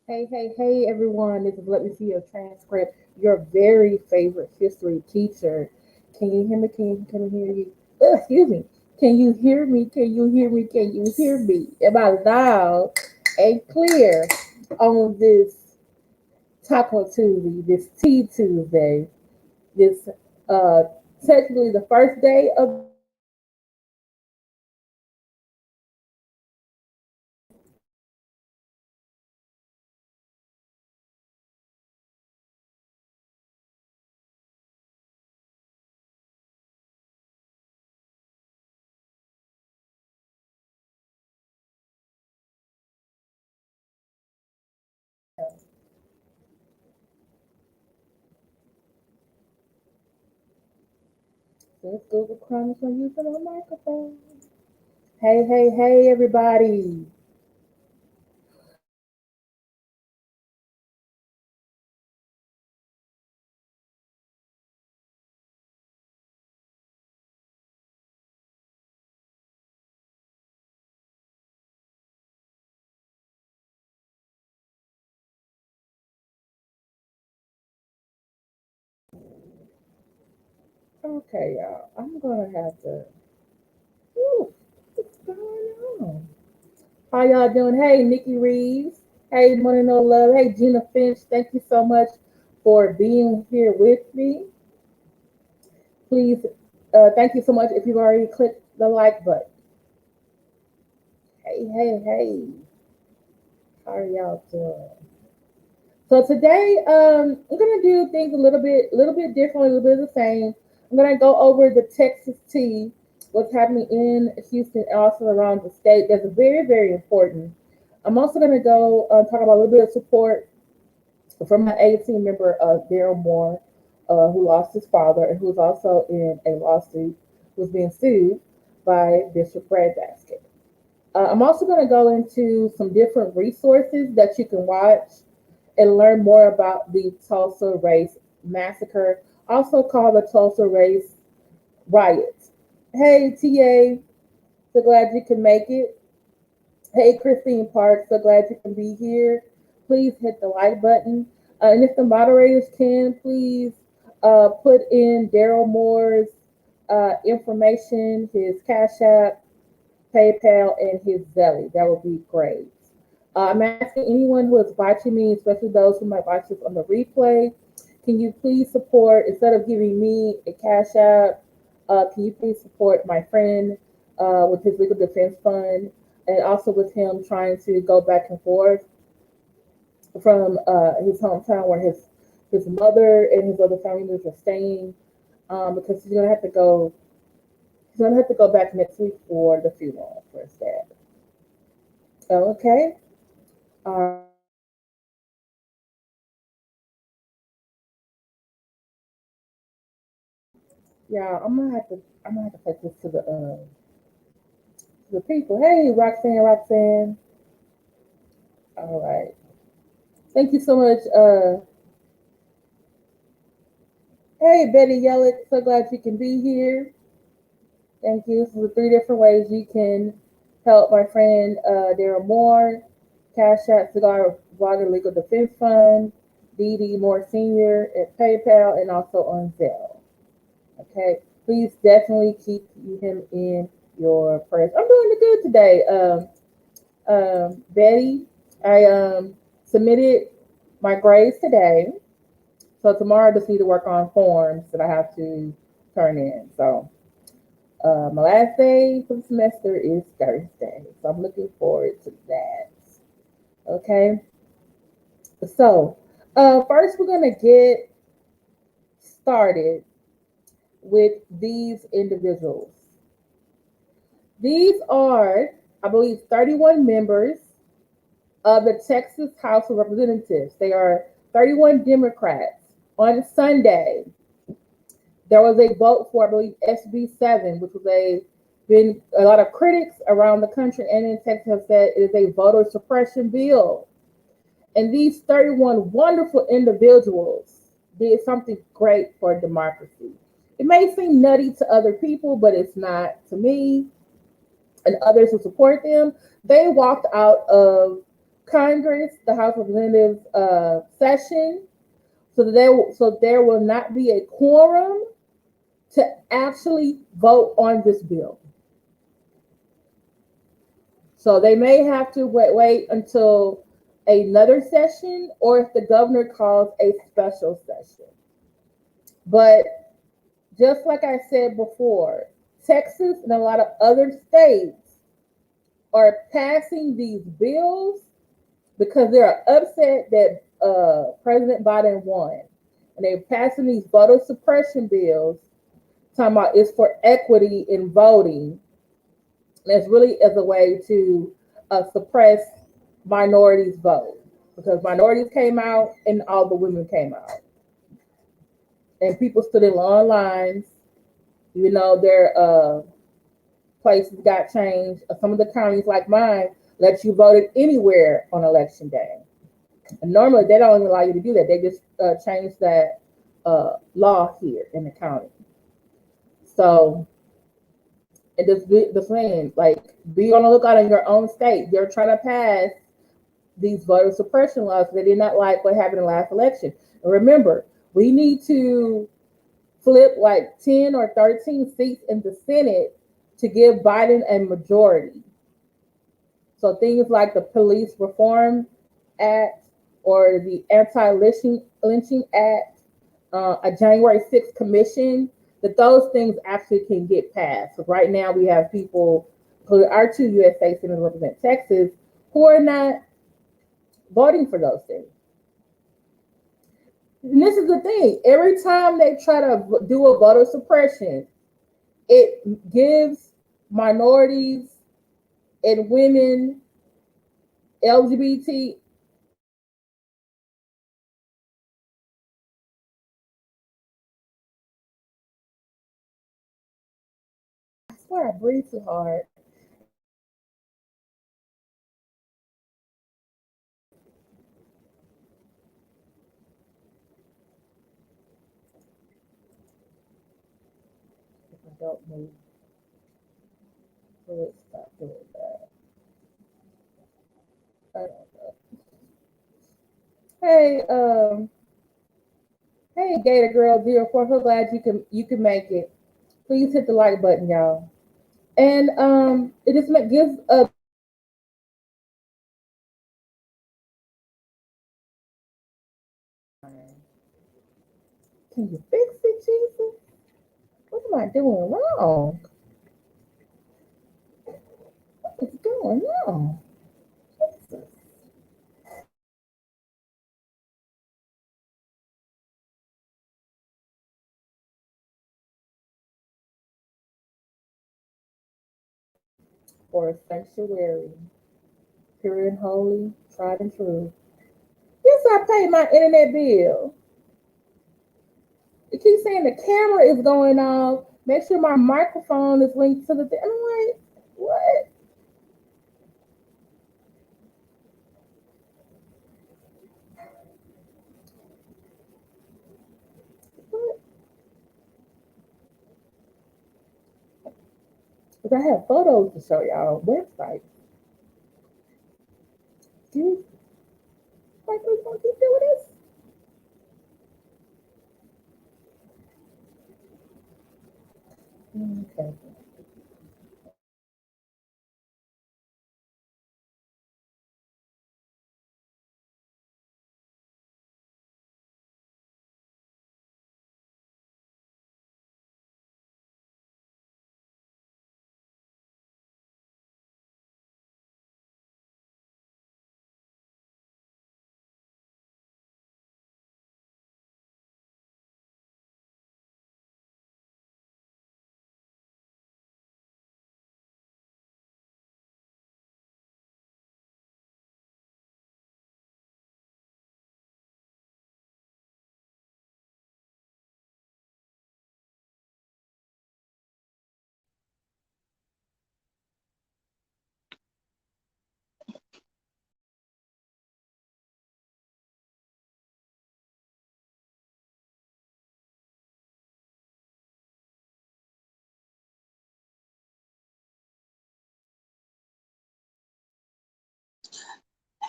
Hey, everyone. This is Let Me See Your Transcript, your very favorite history teacher. Can you hear me? Can you hear you? Excuse me. Can you hear me? Can you hear me? Can you hear me? Am I loud and clear on this Taco Tuesday, this Tea Tuesday, this uh technically the first day of this Google Chrome is using my microphone. Hey, everybody. Okay, y'all. I'm gonna have to. Ooh, what's going on? How y'all doing? Hey, Nikki Reeves. Hey, Money No Love. Hey, Gina Finch. Thank you so much for being here with me. Please, thank you so much if you've already clicked the like button. Hey. How are y'all doing? So today, I'm gonna do things a little bit differently, a little bit of the same. I'm gonna go over the Texas tea, what's happening in Houston and also around the state. That's very important. I'm also gonna go talk about a little bit of support from my A team member, Darryl Moore, who lost his father and who's also in a lawsuit, who's being sued by Bishop Breadbasket. I'm also going to go into some different resources that you can watch and learn more about the Tulsa Race Massacre, also called the Tulsa Race Riot. Hey, TA, so glad you can make it. Hey, Christine Park, so glad you can be here. Please hit the like button. And if the moderators can, please put in Darryl Moore's information, his Cash App, PayPal, and his Zelly. That would be great. I'm asking anyone who is watching me, especially those who might watch this on the replay, can you please support, instead of giving me a Cash App, can you please support my friend with his legal defense fund and also with him trying to go back and forth from his hometown where his mother and his other family members are staying because he's gonna have to go back next week for the funeral for his dad. Okay. Uh, yeah, I'm gonna have to take this to the people. Hey, Roxanne. All right. Thank you so much. Hey, Betty Yellick. So glad you can be here. Thank you. So the three different ways you can help my friend Darryl Moore, Cash App Cigar Blogger Legal Defense Fund, DD Moore Senior at PayPal, and also on Zelle. Okay, please definitely keep him in your prayers. I'm doing good today. Betty, I submitted my grades today, so tomorrow I just need to work on forms that I have to turn in. So my last day for the semester is Thursday, so I'm looking forward to that. Okay, so first we're gonna get started with these individuals. These are, I believe, 31 members of the Texas House of Representatives. They are 31 Democrats. On Sunday, there was a vote for, I believe, SB 7, which was been a lot of critics around the country and in Texas have said it is a voter suppression bill. And these 31 wonderful individuals did something great for democracy. It may seem nutty to other people, but it's not to me and others who support them. They walked out of Congress, the House of Representatives session, so there will not be a quorum to actually vote on this bill. So they may have to wait until another session, or if the governor calls a special session. But just like I said before, Texas and a lot of other states are passing these bills because they're upset that President Biden won. And they're passing these voter suppression bills, talking about it's for equity in voting. And it's really as a way to suppress minorities' vote, because minorities came out and all the women came out. And people stood in long lines. You know, their places got changed. Some of the counties, like mine, let you vote anywhere on election day. And normally, they don't even allow you to do that. They just changed that law here in the county. So, and just be the thing, like, be on the lookout in your own state. They're trying to pass these voter suppression laws. They did not like what happened in the last election. And remember, we need to flip like 10 or 13 seats in the Senate to give Biden a majority. So things like the Police Reform Act or the Anti-Lynching Act, a January 6th commission, that those things actually can get passed. So right now we have people, our two USA senators represent Texas, who are not voting for those things. And this is the thing. Every time they try to do a voter suppression, it gives minorities and women, LGBT. I swear I breathe too hard. If I don't move, so let's stop doing that. I don't know. Hey, hey, Gator Girl 04. So glad you can make it. Please hit the like button, y'all. And it just gives a. Can you fix it, Jesus? What am I doing wrong? What is going on? Jesus. For a sanctuary, pure and holy, tried and true. Yes, I paid my internet bill. It keeps saying the camera is going off. Make sure my microphone is linked to the thing. I'm like, what? What? Because I have photos to show y'all on website. You like we gonna keep doing this? Okay.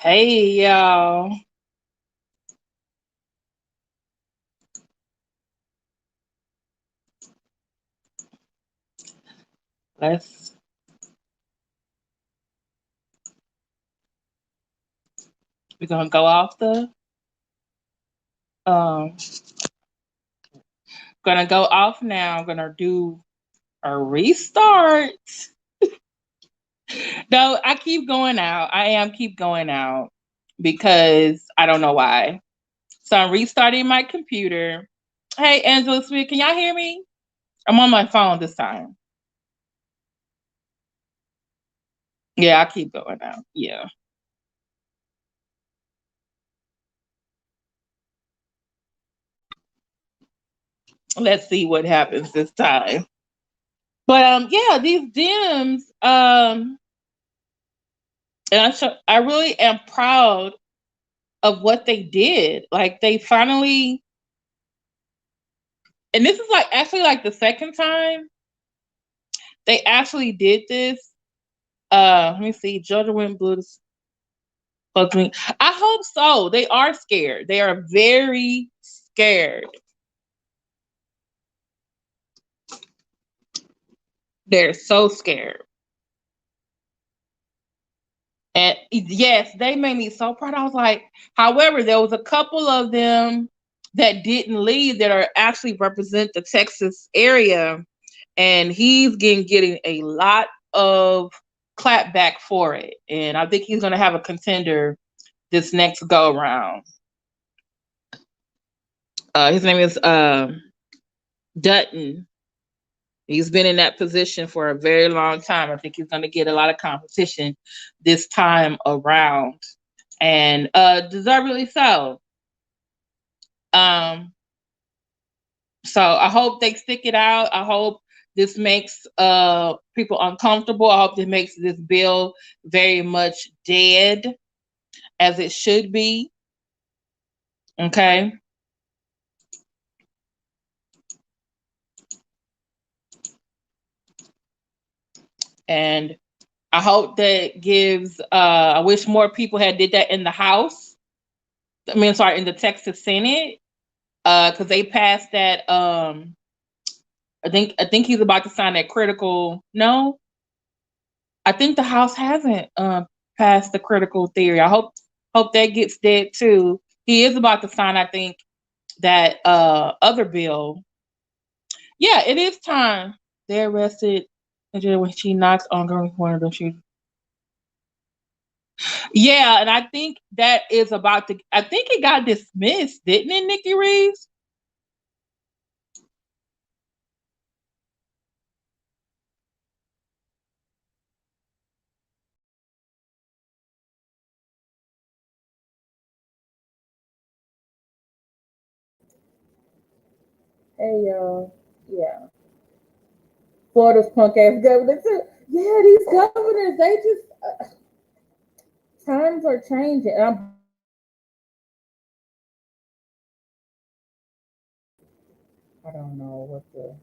Hey y'all. Let's we're gonna go off the um gonna go off now. Gonna do a restart. No, I keep going out. I am keep going out because I don't know why. So I'm restarting my computer. Hey Angela Smith, can y'all hear me? I'm on my phone this time. Yeah, I keep going out. Yeah. Let's see what happens this time. But yeah, these Dems, and I really am proud of what they did. Like they finally, and this is like actually like the second time they actually did this. Let me see. Georgia went blue. I hope so. They are scared. They are very scared. They're so scared. And yes, they made me so proud. I was like, however, there was a couple of them that didn't leave that are actually represent the Texas area, and he's getting a lot of clapback for it. And I think he's going to have a contender this next go round. His name is Dutton. He's been in that position for a very long time. I think he's going to get a lot of competition this time around, and deservedly so. Um, so I hope they stick it out. I hope this makes people uncomfortable. I hope this makes this bill very much dead as it should be. Okay. And I hope that gives I wish more people had did that in the House. I mean, sorry, in the Texas Senate. Because they passed that I think he's about to sign that critical. No, I think the House hasn't passed the critical theory. I hope that gets dead too. He is about to sign, I think, that other bill. Yeah, it is time. They arrested when she knocks on one of them. Yeah, and I think that is about to. I think it got dismissed, didn't it, Nikki Reeves? Hey y'all. Yeah. Florida's punk ass governor too. Yeah, these governors, they just times are changing. I don't know what the.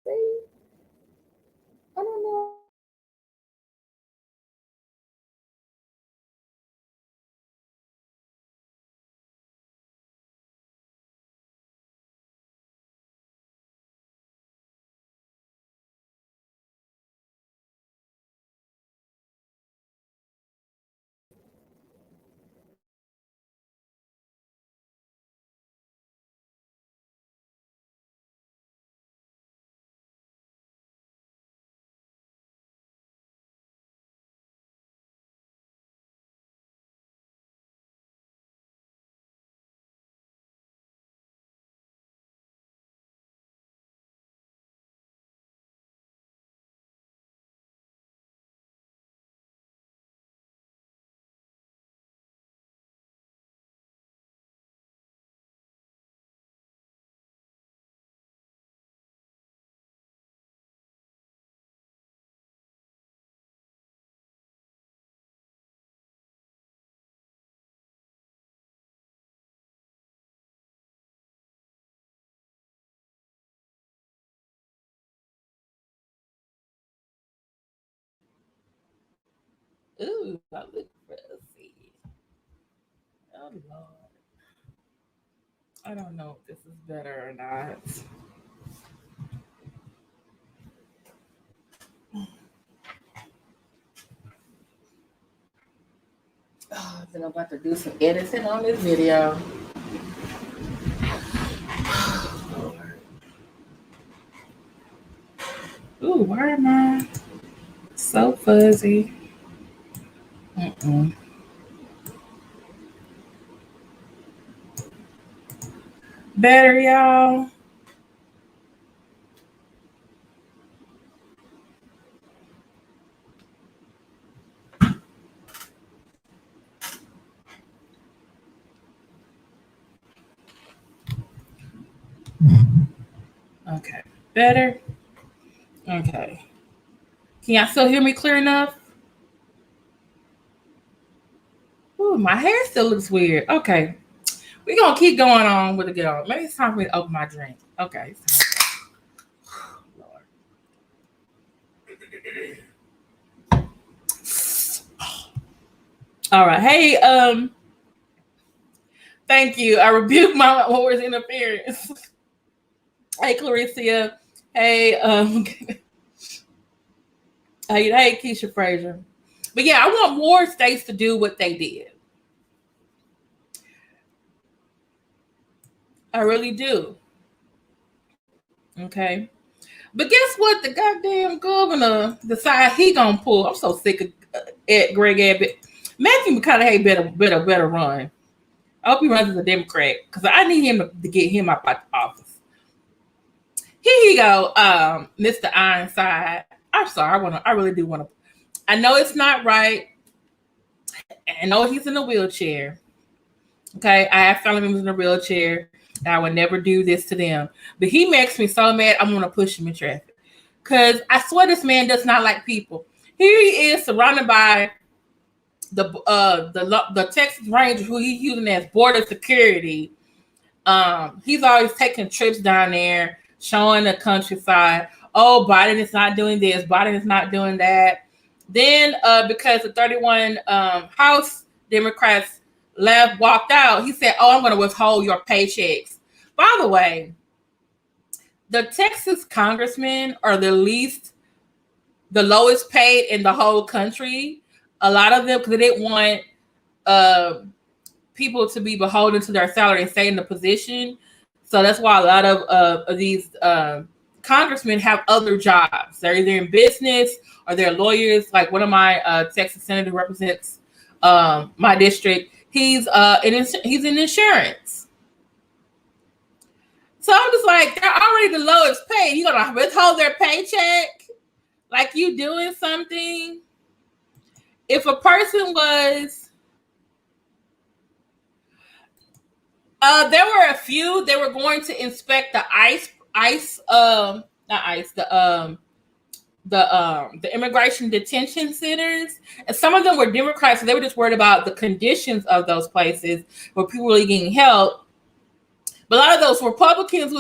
See, I don't know. Ooh, I look fuzzy. Oh Lord. I don't know if this is better or not. Oh, then I'm about to do some editing on this video. Ooh, why am I so fuzzy? Better, y'all. Okay, better. Okay. Can y'all still hear me clear enough? Ooh, my hair still looks weird. Okay. We're going to keep going on with the good old. Maybe it's time for me to open my drink. Okay. Lord. All right. Hey, thank you. I rebuke my horse interference. Hey, Clarissa. Hey, hey, Keisha Frazier. But yeah, I want more states to do what they did. I really do. Okay. But guess what? The goddamn governor decide he gonna pull. I'm so sick of Greg Abbott. Matthew McConaughey better run. I hope he runs as a Democrat because I need him to get him out of office. Here you go, Mr. Ironside. I'm sorry. I really do want to. I know it's not right. I know he's in a wheelchair. Okay, I have family members in a wheelchair. I would never do this to them. But he makes me so mad, I'm going to push him in traffic. Because I swear this man does not like people. Here he is surrounded by the Texas Rangers, who he's using as border security. He's always taking trips down there, showing the countryside. Oh, Biden is not doing this. Biden is not doing that. Then because the 31 House Democrats walked out, he said, oh, I'm going to withhold your paychecks. By the way, the Texas congressmen are the lowest paid in the whole country. A lot of them, because they didn't want people to be beholden to their salary and stay in the position. So that's why a lot of these congressmen have other jobs. They're either in business or they're lawyers. Like one of my Texas senators who represents my district. He's in insurance. So I'm just like, they're already the lowest paid. You're gonna withhold their paycheck? Like you doing something? If a person was, there were a few. They were going to inspect the the immigration detention centers, and some of them were Democrats, so they were just worried about the conditions of those places where people were really getting help. But a lot of those Republicans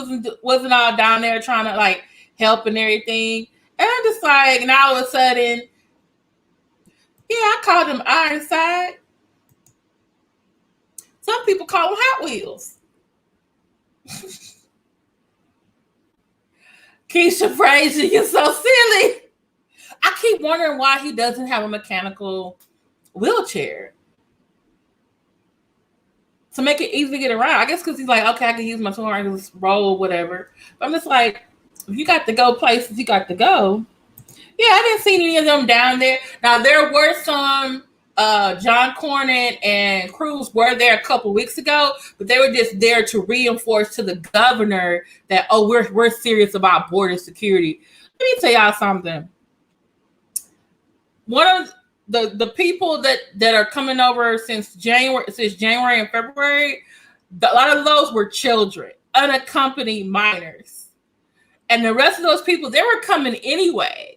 wasn't all down there trying to like help and everything. And I'm just like, and all of a sudden, yeah, I called them Ironside. Some people call them Hot Wheels. Keisha Frazier, you're so silly. I keep wondering why he doesn't have a mechanical wheelchair to make it easy to get around. I guess because he's like, okay, I can use my tool, I can just roll, whatever. But I'm just like, if you got to go places, you got to go. Yeah, I didn't see any of them down there. Now, there were some, John Cornyn and Cruz were there a couple weeks ago, but they were just there to reinforce to the governor that, oh, we're serious about border security. Let me tell y'all something. One of the people that are coming over since January and February, a lot of those were children, unaccompanied minors. And the rest of those people, they were coming anyway.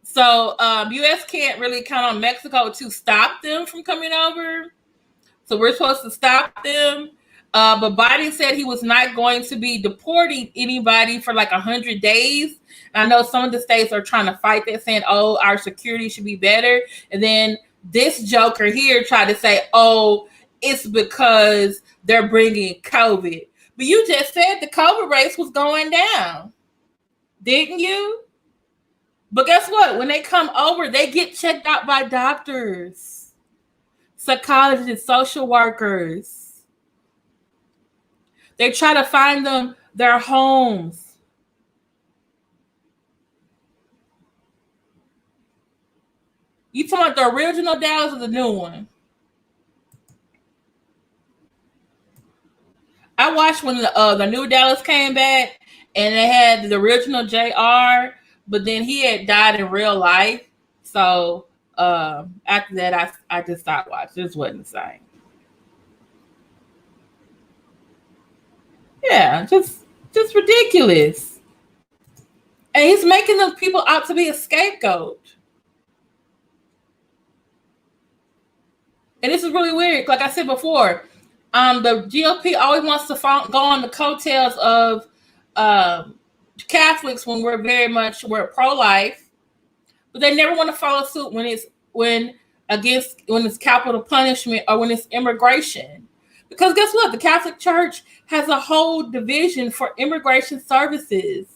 So U.S. can't really count on Mexico to stop them from coming over. So we're supposed to stop them. But Biden said he was not going to be deporting anybody for like 100 days. And I know some of the states are trying to fight that, saying, oh, our security should be better. And then this joker here tried to say, oh, it's because they're bringing COVID. But you just said the COVID rates was going down, didn't you? But guess what? When they come over, they get checked out by doctors, psychologists, social workers. They try to find them their homes. You talking about the original Dallas or the new one? I watched when the new Dallas came back, and they had the original JR, but then he had died in real life. So after that, I just stopped watching. This wasn't the same. Yeah, just ridiculous. And he's making those people out to be a scapegoat. And this is really weird. Like I said before, the GOP always wants to go on the coattails of Catholics when we're pro-life, but they never want to follow suit when it's capital punishment or when it's immigration. Because guess what? The Catholic Church has a whole division for immigration services.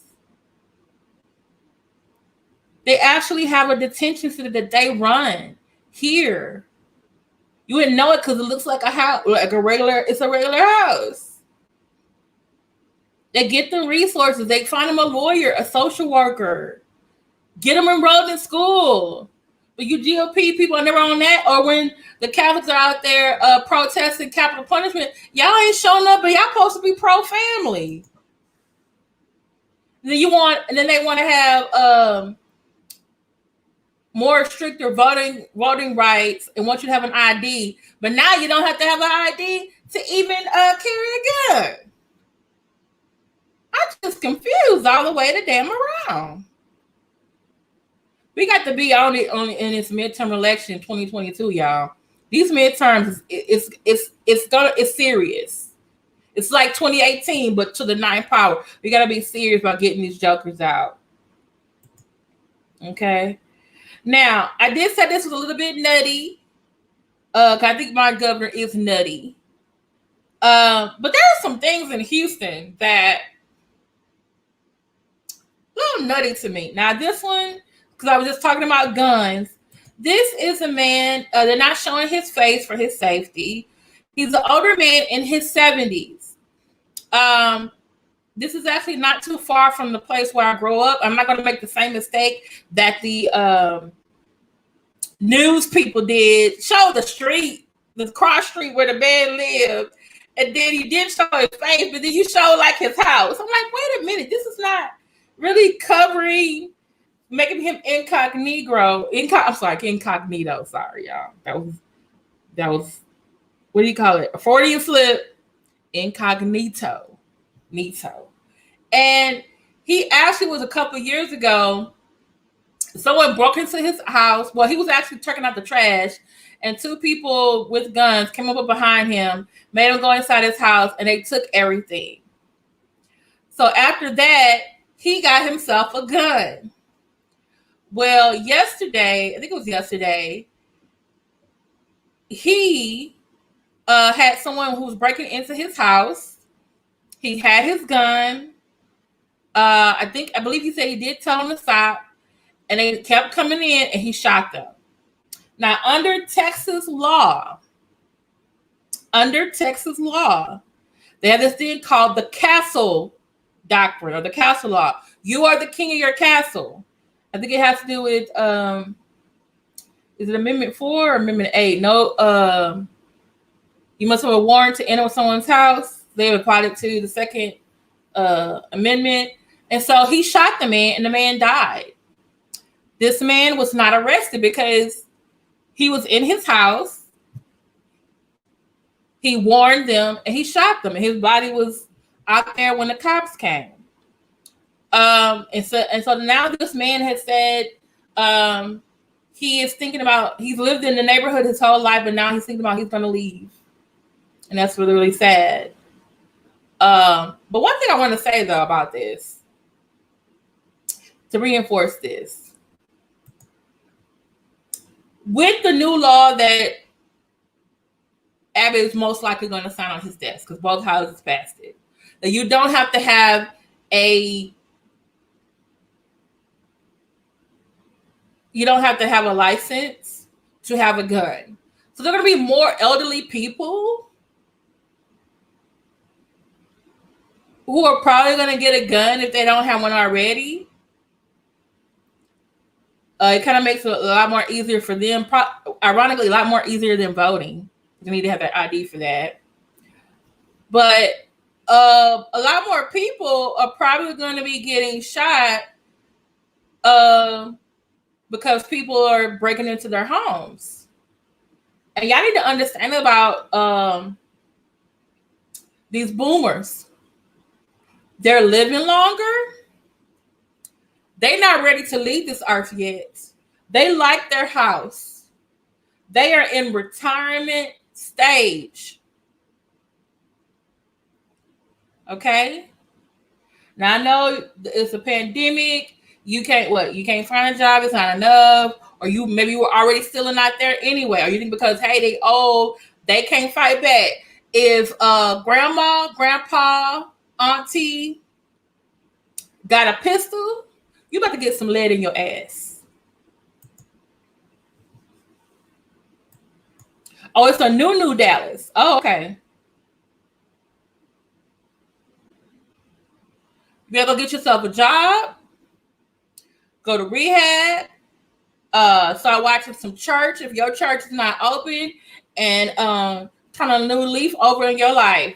They actually have a detention center that they run here. You wouldn't know it because it looks like a house, it's a regular house. They get them resources. They find them a lawyer, a social worker, get them enrolled in school. But you GOP people are never on that. Or when the Catholics are out there protesting capital punishment, y'all ain't showing up, but y'all supposed to be pro-family. And then they want to have more stricter voting rights and want you to have an ID, but now you don't have to have an ID to even carry a gun. I'm just confused all the way to damn around. We got to be on it in this midterm election 2022, y'all. These midterms, it's serious. It's like 2018, but to the ninth power. We got to be serious about getting these jokers out. Okay. Now, I did say this was a little bit nutty. I think my governor is nutty. But there are some things in Houston that a little nutty to me. Now, this one, because I was just talking about guns. This is a man, they're not showing his face for his safety. He's an older man in his 70s. This is actually not too far from the place where I grew up. I'm not going to make the same mistake that the news people did. Show the street, the cross street where the man lived. And then you did show his face, but then you show like his house. I'm like, wait a minute, this is not really covering, making him incognito. Sorry, y'all. That was what do you call it? A Freudian slip. Incognito. And he actually was a couple years ago. Someone broke into his house. Well, he was actually taking out the trash, and two people with guns came up behind him, made him go inside his house, and they took everything. So after that, he got himself a gun. Well, yesterday, he had someone who was breaking into his house. He had his gun. I believe he said he did tell them to stop, and they kept coming in, and he shot them. Now, under Texas law, they have this thing called the castle doctrine or the castle law. You are the king of your castle. I think it has to do with is it Amendment 4 or Amendment 8? No, you must have a warrant to enter someone's house. They applied it to the Second Amendment. And so he shot the man, and the man died. This man was not arrested because he was in his house. He warned them, and he shot them. And his body was out there when the cops came. And so now this man has said he is thinking about, he's lived in the neighborhood his whole life, but now he's thinking about he's going to leave. And that's really, really sad. But one thing I want to say though about this, to reinforce this, with the new law that Abbott is most likely going to sign on his desk because both houses passed it, that you don't have to have a license to have a gun. So there are going to be more elderly people who are probably going to get a gun if they don't have one already. It kind of makes it a lot more easier for them. Ironically, a lot more easier than voting. You need to have that ID for that. But a lot more people are probably going to be getting shot because people are breaking into their homes. And y'all need to understand about these boomers. They're living longer. They're not ready to leave this earth yet. They like their house. They are in retirement stage. Okay? Now I know it's a pandemic. You can't find a job, it's not enough. Or maybe you were already still not there anyway. Or you think because, hey, they old, they can't fight back. If grandma, grandpa, auntie got a pistol, you about to get some lead in your ass. Oh, it's a new Dallas. Oh, okay. You better go get yourself a job, go to rehab, start watching some church if your church is not open, and turn a new leaf over in your life.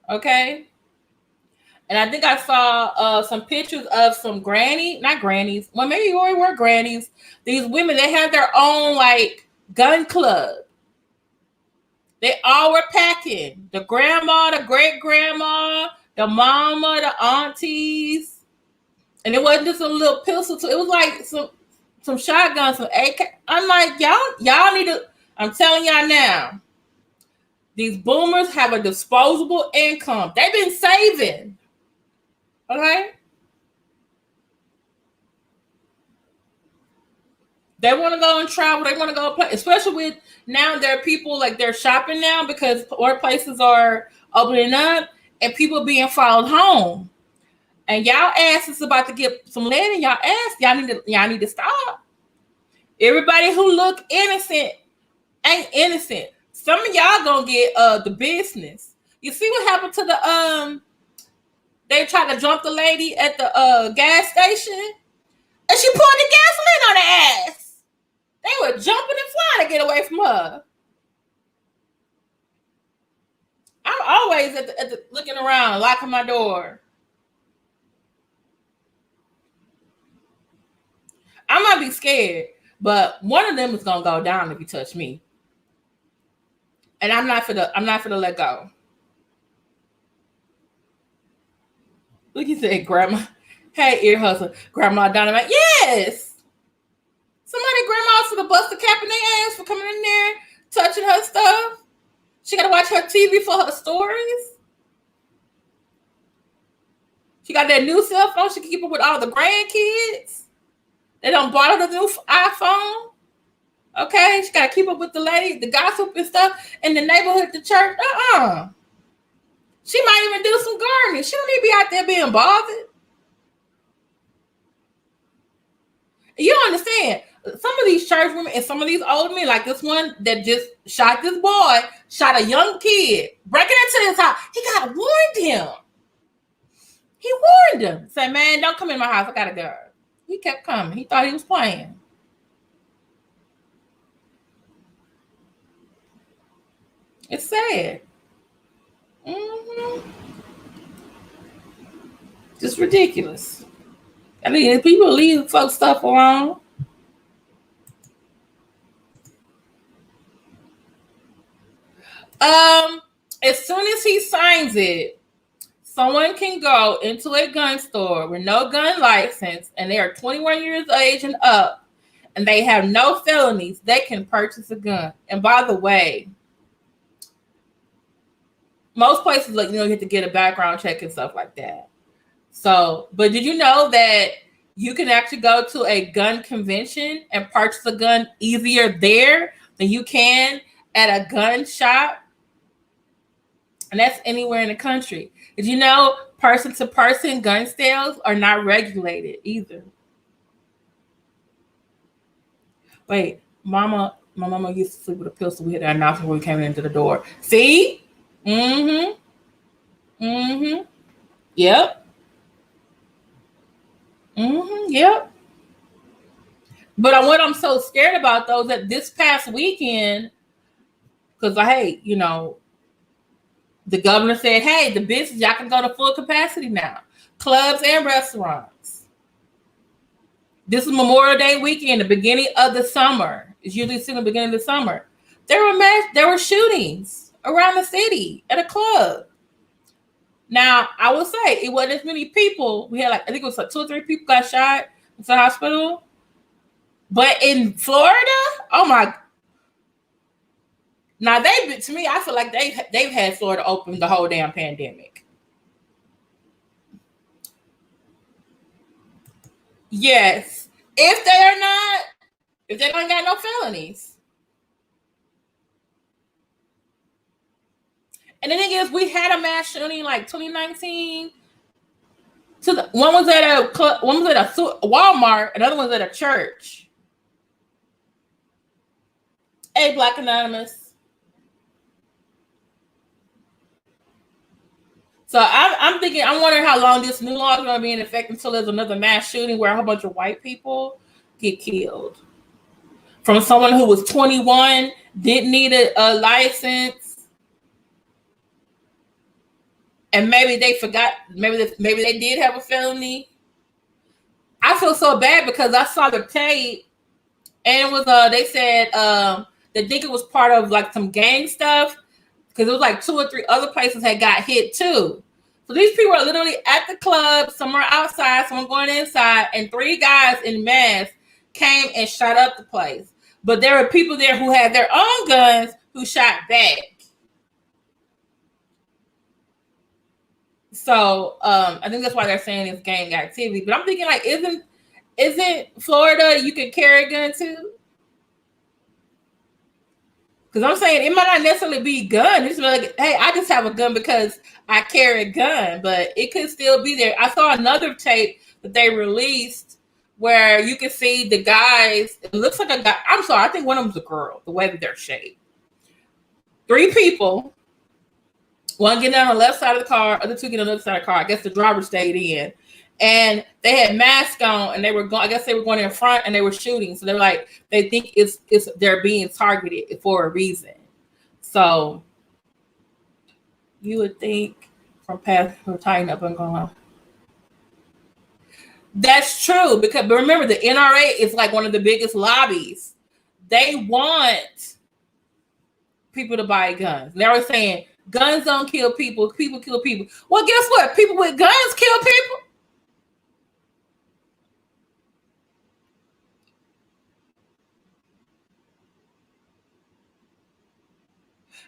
Okay? And I think I saw some pictures of some not grannies. Well, maybe you already were grannies. These women, they had their own like gun club. They all were packing. The grandma, the great grandma, the mama, the aunties. And it wasn't just a little pistol. It was like some shotguns, some AK. I'm like, y'all need to, I'm telling y'all now, these boomers have a disposable income. They've been saving. Okay? They want to go and travel. They want to go play, especially with now there are people like they're shopping now because workplaces are opening up and people being followed home. And y'all ass is about to get some lead in y'all ass. Y'all need to stop. Everybody who look innocent ain't innocent. Some of y'all gonna get the business. You see what happened to the they tried to jump the lady at the gas station and she poured the gasoline on her ass. They were jumping and flying to get away from her. I'm always at the looking around, locking my door. I might be scared, but one of them is gonna go down if you touch me. And I'm not for the let go. Look, he said, Grandma. Hey, ear hustle. Grandma Dynamite. Yes. Somebody grandma should have busted cap in their ass for coming in there, touching her stuff. She got to watch her TV for her stories. She got that new cell phone. She can keep up with all the grandkids. They don't borrow the new iPhone. Okay, she got to keep up with the lady, the gossip and stuff in the neighborhood, the church. She might even do some gardening. She don't need to be out there being bothered. You don't understand. Some of these church women and some of these old men, like this one that just shot this boy, shot a young kid, breaking into his house. He got warned him. He warned him. Said, man, don't come in my house. I got a gun. He kept coming. He thought he was playing. It's sad. Just ridiculous. I mean, people leave folks stuff alone. As soon as he signs it, someone can go into a gun store with no gun license and they are 21 years of age and up and they have no felonies, they can purchase a gun. And by the way, most places, like, you have to get a background check and stuff like that. So, but did you know that you can actually go to a gun convention and purchase a gun easier there than you can at a gun shop? And that's anywhere in the country. Did you know person-to-person gun sales are not regulated either? Wait, my mama used to sleep with a pistol. We had an announcement when we came into the door. See? Mm-hmm. Mm-hmm. Yep. Mm-hmm. Yep. But what I'm so scared about, though, is that this past weekend, because the governor said, hey, the business, y'all can go to full capacity now. Clubs and restaurants. This is Memorial Day weekend, the beginning of the summer. It's usually seen the beginning of the summer. There were shootings around the city at a club. Now, I will say it wasn't as many people. We had I think it was 2 or 3 people got shot in the hospital. But in Florida, oh my! Now to me, I feel like they've had Florida open the whole damn pandemic. Yes, if they don't got no felonies. And the thing is, we had a mass shooting like 2019. One was at a Walmart, another one's at a church. Hey, Black Anonymous. So I'm thinking, I'm wondering how long this new law is going to be in effect until there's another mass shooting where a whole bunch of white people get killed. From someone who was 21, didn't need a license, and maybe they forgot, maybe they did have a felony. I feel so bad because I saw the tape, and it was they said they think it was part of like some gang stuff, because it was like 2 or 3 other places had got hit too. So these people are literally at the club, somewhere outside, someone going inside, and 3 guys in masks came and shot up the place. But there were people there who had their own guns who shot back. So I think that's why they're saying it's gang activity. But I'm thinking, like, isn't Florida you can carry a gun too? Because I'm saying it might not necessarily be gun. It's like, hey, I just have a gun because I carry a gun, but it could still be there. I saw another tape that they released where you can see the guys. It looks like a guy. I'm sorry, I think one of them's a girl. The way that they're shaped. 3 people. One getting on the left side of the car, other 2 getting on the other side of the car. I guess the driver stayed in. And they had masks on, and they were going. I guess they were going in front, and they were shooting. So they're like, they think they're being targeted for a reason. So you would think from past tying up and going. That's true, but remember, the NRA is like one of the biggest lobbies. They want people to buy guns. They were saying guns don't kill people. People kill people. Well, guess what? People with guns kill people.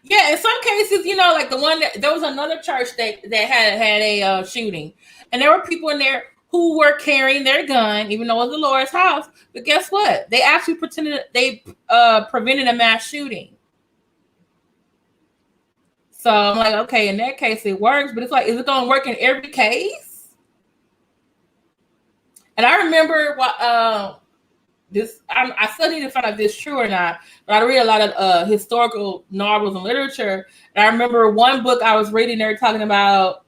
Yeah, in some cases, like the one there was another church that had a shooting, and there were people in there who were carrying their gun, even though it was the Lord's house. But guess what? They actually prevented a mass shooting. So I'm like, okay, in that case it works, but it's like, is it going to work in every case? And I remember what I still need to find out if this is true or not, but I read a lot of historical novels and literature. And I remember one book I was reading, they were talking about,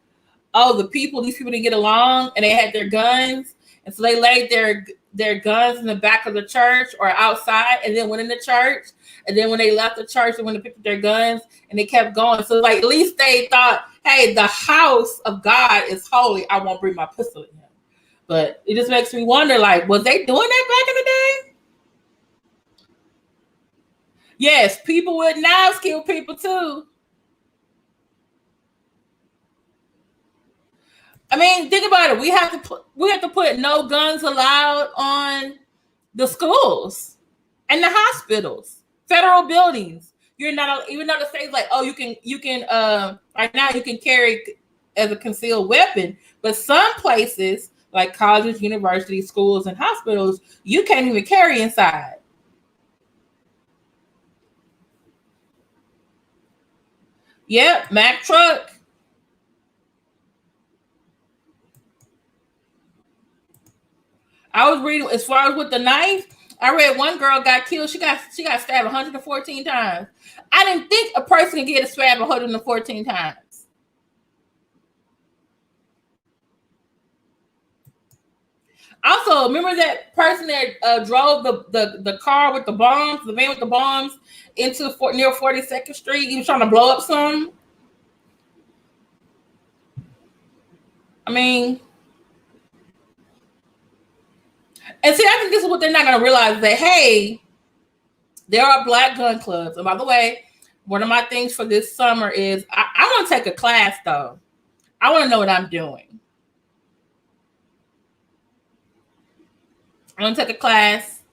these people didn't get along, and they had their guns. And so they laid their guns in the back of the church or outside, and then went in the church. And then when they left the church, they went to pick up their guns, and they kept going. So like, at least they thought, hey, the house of God is holy. I won't bring my pistol in here. But it just makes me wonder, like, was they doing that back in the day? Yes, people with knives kill people too. I mean, think about it. We have to put no guns allowed on the schools and the hospitals, federal buildings. you're not, even though the state's like, oh, you can right now you can carry as a concealed weapon, but some places like colleges, universities, schools, and hospitals, you can't even carry inside. Yep, Mack truck. I was reading as far as with the knife. I read one girl got killed. She got stabbed 114 times. I didn't think a person could get a stab 114 times. Also, remember that person that drove the car with the bombs, the van with the bombs, into near 42nd Street? He was trying to blow up some. I mean, and see, I think this is what they're not going to realize, that, hey, there are black gun clubs. And by the way, one of my things for this summer is I want to take a class, though. I want to know what I'm doing. I'm going to take a class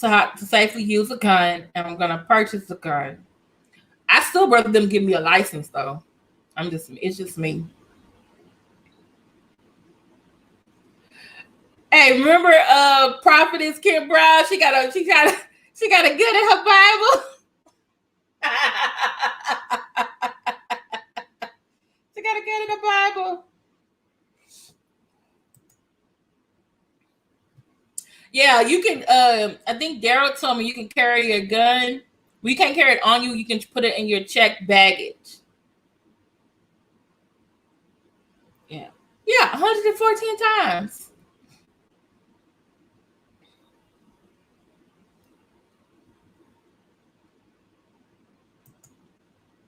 to how to safely use a gun, and I'm going to purchase a gun. I still rather them give me a license, though. It's just me. Hey, remember Prophetess Kim Brown? She got a good in her Bible. She got a good in the Bible. Yeah, you can. I think Darryl told me you can carry a gun. We can't carry it on you. You can put it in your checked baggage. Yeah, 114 times.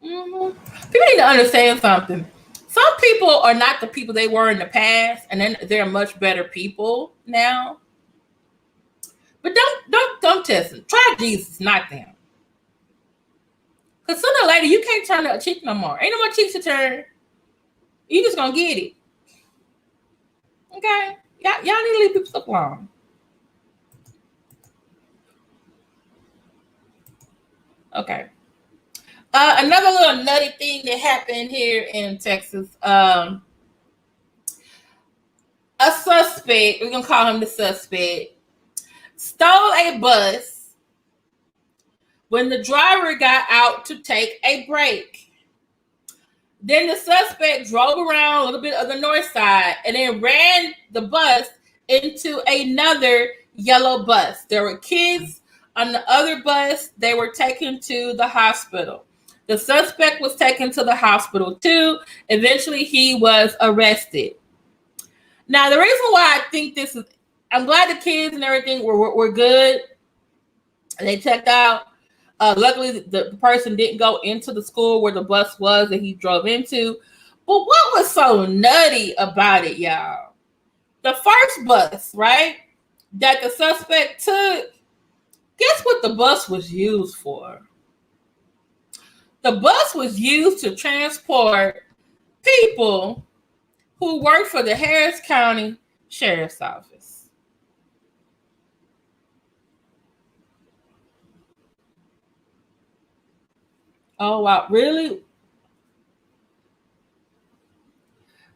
Mm-hmm. People need to understand something. Some people are not the people they were in the past, and then they're much better people now. But don't test them. Try Jesus, not them. Because sooner or later, you can't turn a cheek no more. Ain't no more cheeks to turn. You just gonna get it. Okay? Y'all need to leave people alone. Okay. Another little nutty thing that happened here in Texas. A suspect, we're gonna call him the suspect, stole a bus when the driver got out to take a break. Then the suspect drove around a little bit of the north side and then ran the bus into another yellow bus. There were kids on the other bus. They were taken to the hospital. The suspect was taken to the hospital too. Eventually, he was arrested. Now, the reason why I think this is, I'm glad the kids and everything were good. They checked out. Luckily, the person didn't go into the school where the bus was that he drove into. But what was so nutty about it, y'all? The first bus, right, that the suspect took, guess what the bus was used for? The bus was used to transport people who worked for the Harris County Sheriff's Office. Oh, wow. Really?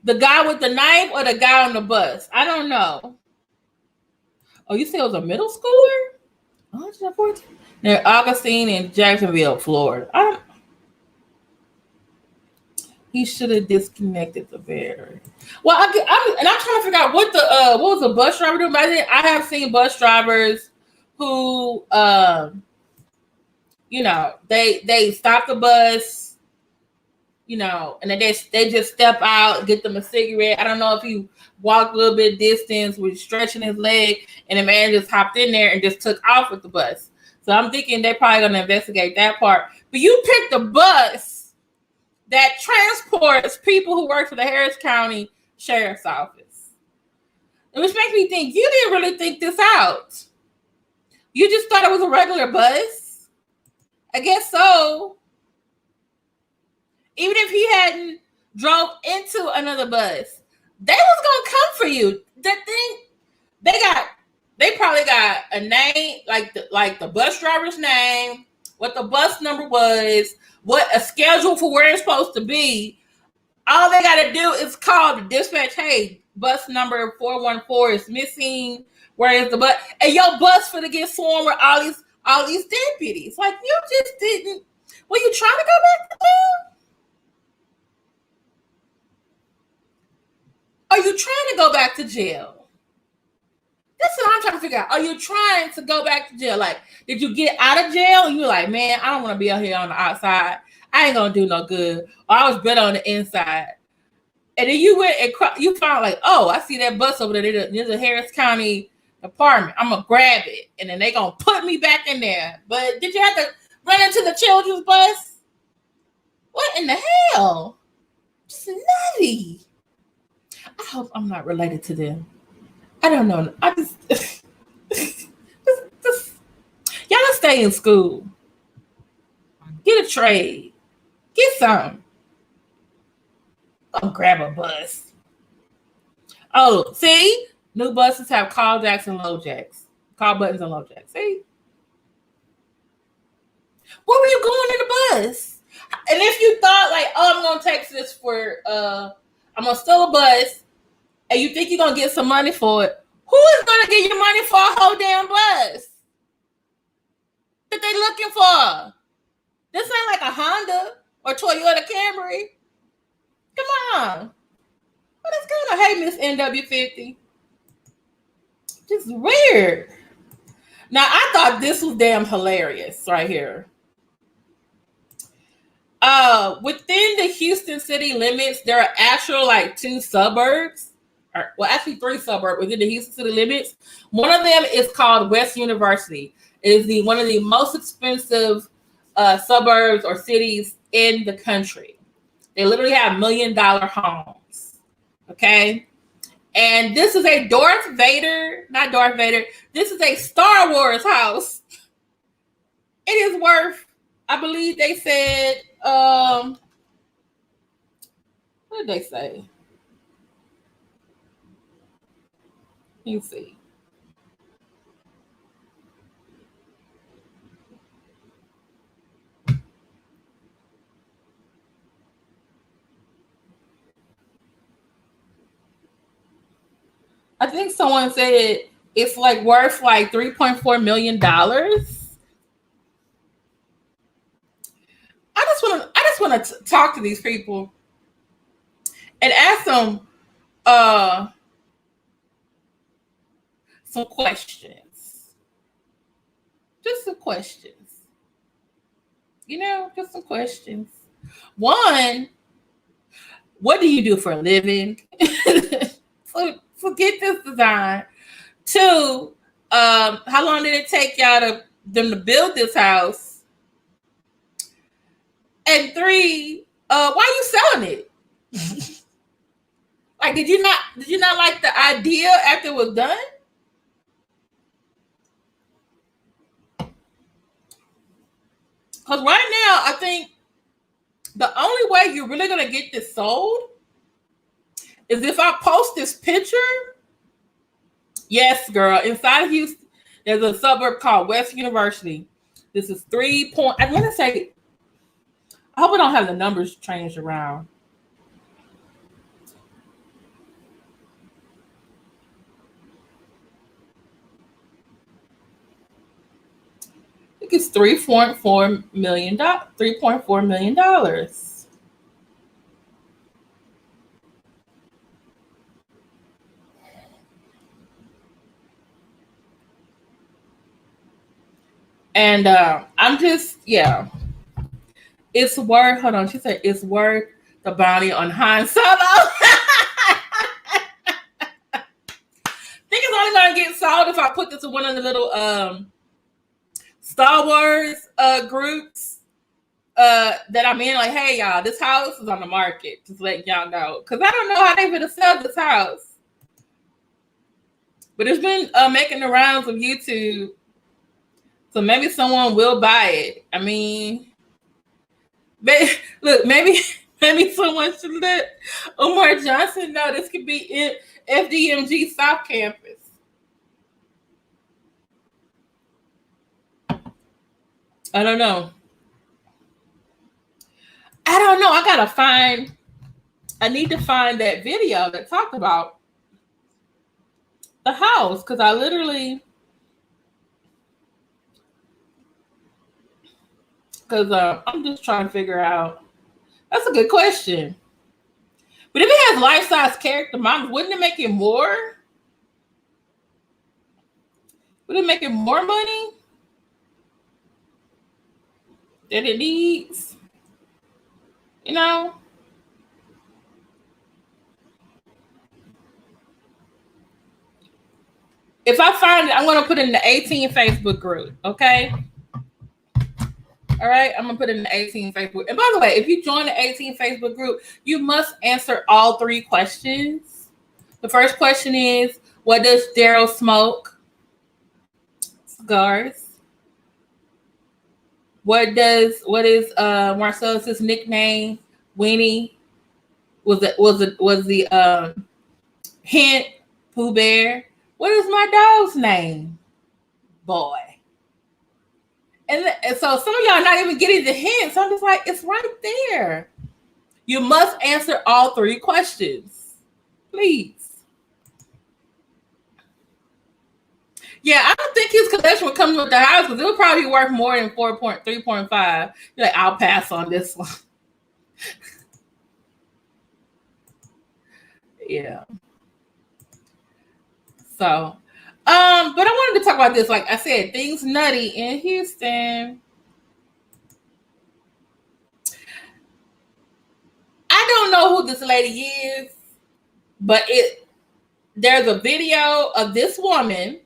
The guy with the knife or the guy on the bus? I don't know. Oh, you said it was a middle schooler? 114? Near Augustine in Jacksonville, Florida. He should have disconnected the battery. Well, I'm trying to figure out what was the bus driver doing. But I have seen bus drivers who, they stop the bus, and then they just step out, get them a cigarette. I don't know if he walked a little bit distance with stretching his leg, and the man just hopped in there and just took off with the bus. So I'm thinking they're probably going to investigate that part. But you picked the bus that transports people who work for the Harris County Sheriff's Office. Which makes me think you didn't really think this out. You just thought it was a regular bus? I guess so. Even if he hadn't drove into another bus, they was gonna come for you. That thing, they probably got a name, like the bus driver's name, what the bus number was, what a schedule for where it's supposed to be. All they got to do is call the dispatch. Hey, bus number 414 is missing. Where is the bus? And your bus for to get swarmed with all these deputies. Like, you just didn't. Were you trying to go back to jail? Are you trying to go back to jail? That's what I'm trying to figure out. Are you trying to go back to jail? Like, did you get out of jail and you were like, man, I don't want to be out here on the outside. I ain't going to do no good. Or I was better on the inside. And then you went and you found like, oh, I see that bus over there. There's a Harris County department. I'm going to grab it. And then they're going to put me back in there. But did you have to run into the children's bus? What in the hell? It's nutty. I hope I'm not related to them. I don't know. I just y'all stay in school. Get a trade. Get some. Go grab a bus. Oh, see? New buses have call jacks and low jacks. Call buttons and low jacks. See? Where were you going in the bus? And if you thought like, oh, I'm gonna take this for I'm gonna steal a bus, and you think you're gonna get some money for it, who is gonna give you money for a whole damn bus that they looking for? This ain't like a Honda or Toyota Camry. Come on. What is going on? Hey, Miss NW50. Just weird. Now, I thought this was damn hilarious right here. Within the Houston city limits, there are actual like 2 suburbs, or well, actually 3 suburbs within the Houston city limits. One of them is called West University. It is one of the most expensive suburbs or cities in the country. They literally have $1 million homes. Okay. And this is a not Darth Vader. This is a Star Wars house. It is worth, I believe they said, what did they say? Let me see. I think someone said it's like worth like $3.4 million. I just want to talk to these people and ask them some questions. Just some questions. You know, just some questions. One, what do you do for a living? So forget this design. 2, how long did it take them to build this house? And 3, why are you selling it? Like, did you not like the idea after it was done? Because right now, I think the only way you're really gonna get this sold is if I post this picture. Yes, girl. Inside of Houston, there's a suburb called West University. This is 3 point. I want to say, I hope I don't have the numbers changed around. I think it's $3.4 million. $3.4 million. And I'm just, yeah. It's worth, hold on, she said it's worth the bounty on Han Solo. I think it's only going to get sold if I put this in one of the little Star Wars groups that I'm in. Like, hey, y'all, this house is on the market. Just letting y'all know. Because I don't know how they're going to sell this house. But it's been making the rounds of YouTube. So maybe someone will buy it. I mean, look, maybe someone should let Umar Johnson know this could be in FDMG South Campus. I don't know. I don't know. I need to find that video that talked about the house because I'm just trying to figure out. That's a good question. But if it has life-size character models, wouldn't it make it more? Would it make it more money than it needs? You know? If I find it, I'm going to put it in the 18 Facebook group, okay? All right, I'm going to put it in the 18 Facebook. And by the way, if you join the 18 Facebook group, you must answer all 3 questions. The first question is, what does Darryl smoke? Cigars. What is Marcellus's nickname? Winnie. Was the hint Pooh Bear? What is my dog's name? Boy. And so some of y'all not even getting the hints. I'm just like, it's right there. You must answer all 3 questions. Please. Yeah, I don't think his collection would come with the house because it would probably be worth more than 3.5. You're like, I'll pass on this one. Yeah. So, but I wanted to talk about this. Like I said, things nutty in Houston. I don't know who this lady is, but there's a video of this woman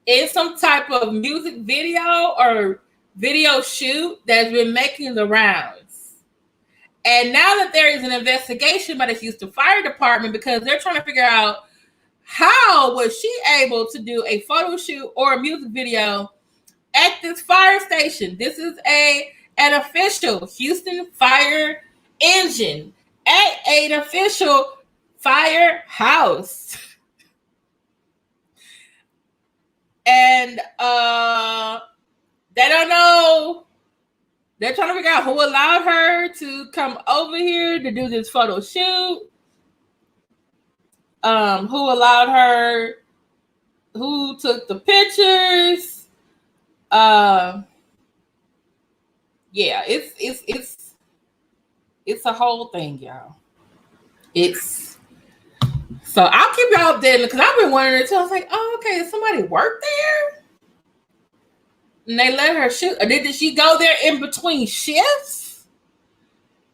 in some type of music video or video shoot that's been making the rounds. And now that there is an investigation by the Houston Fire Department because they're trying to figure out how was she able to do a photo shoot or a music video at this fire station. This is an official Houston fire engine at an official firehouse. And they don't know. They're trying to figure out who allowed her to come over here to do this photo shoot. Who allowed her? Who took the pictures? Yeah, it's a whole thing, y'all. So I'll keep y'all updated because I've been wondering too. I was like, oh, okay, did somebody work there? And they let her shoot. Or did she go there in between shifts?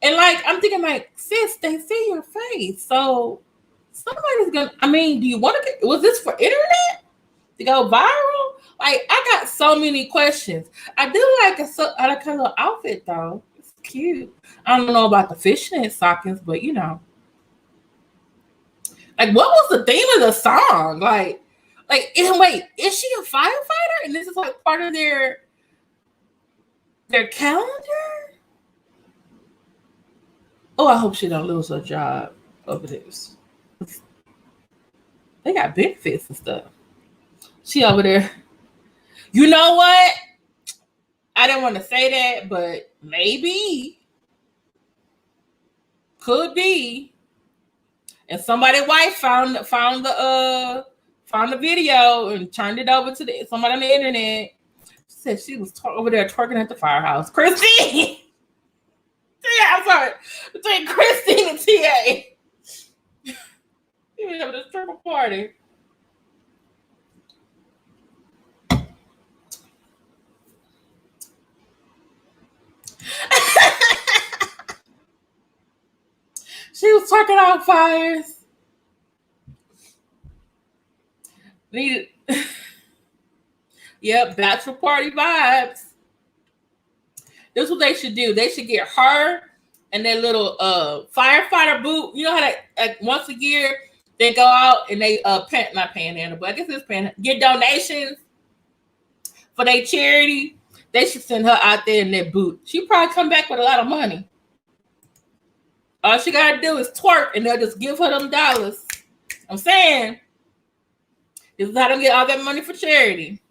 And like, I'm thinking like, sis, they see your face. So somebody's gonna, I mean, do you want to, was this for internet to go viral? Like, I got so many questions. I do like a kind of outfit though. It's cute. I don't know about the fishnet stockings, but you know. Like, what was the theme of the song? Like, wait, is she a firefighter? And this is like part of their calendar? Oh, I hope she don't lose her job over this. They got benefits and stuff. She over there. You know what? I didn't want to say that, but maybe. Could be. And somebody's wife found the video and turned it over to somebody on the internet. She said she was over there twerking at the firehouse. Christine! Yeah, I'm sorry. Between Christine and TA. She was having a stripper party. She was twerking on fires. Yep, bachelor party vibes. This is what they should do. They should get her and their little firefighter boot. You know how that once a year they go out and they not panhandle, but I guess it's get donations for their charity. They should send her out there in that boot. She'll probably come back with a lot of money. All she gotta do is twerk and they'll just give her them dollars. I'm saying this is how they get all that money for charity.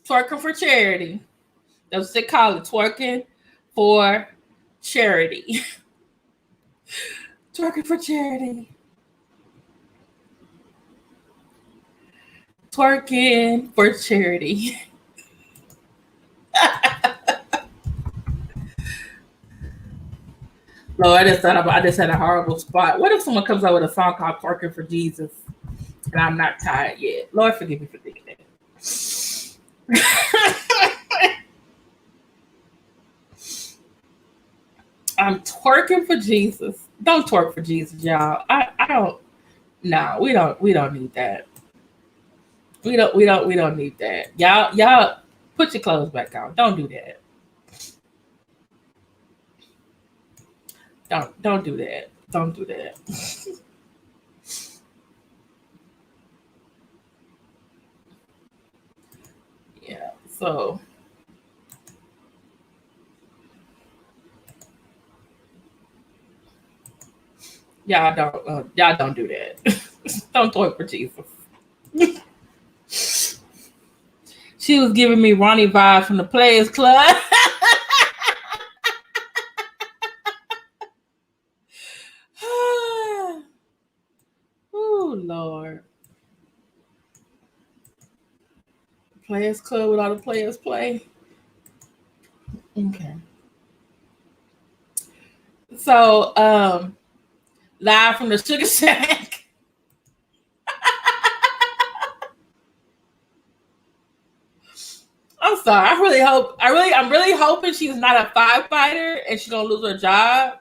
Twerking for charity. That's what they call it. Twerking for charity. Twerking for charity. Twerking for charity. Lord, I just had a horrible spot. What if someone comes out with a song called Twerking for Jesus and I'm not tired yet? Lord, forgive me for thinking that. I'm twerking for Jesus. Don't twerk for Jesus, y'all. I don't. No, we don't need that. We don't need that. Y'all put your clothes back on. Don't do that. Don't do that. Don't do that. Yeah. So y'all don't do that. Don't twerk for Jesus. She was giving me Ronnie vibes from the Players Club. Oh Lord. Players Club with all the players play. Okay. So live from the Sugar Shack. I'm sorry. I'm really hoping she's not a firefighter and she's gonna lose her job.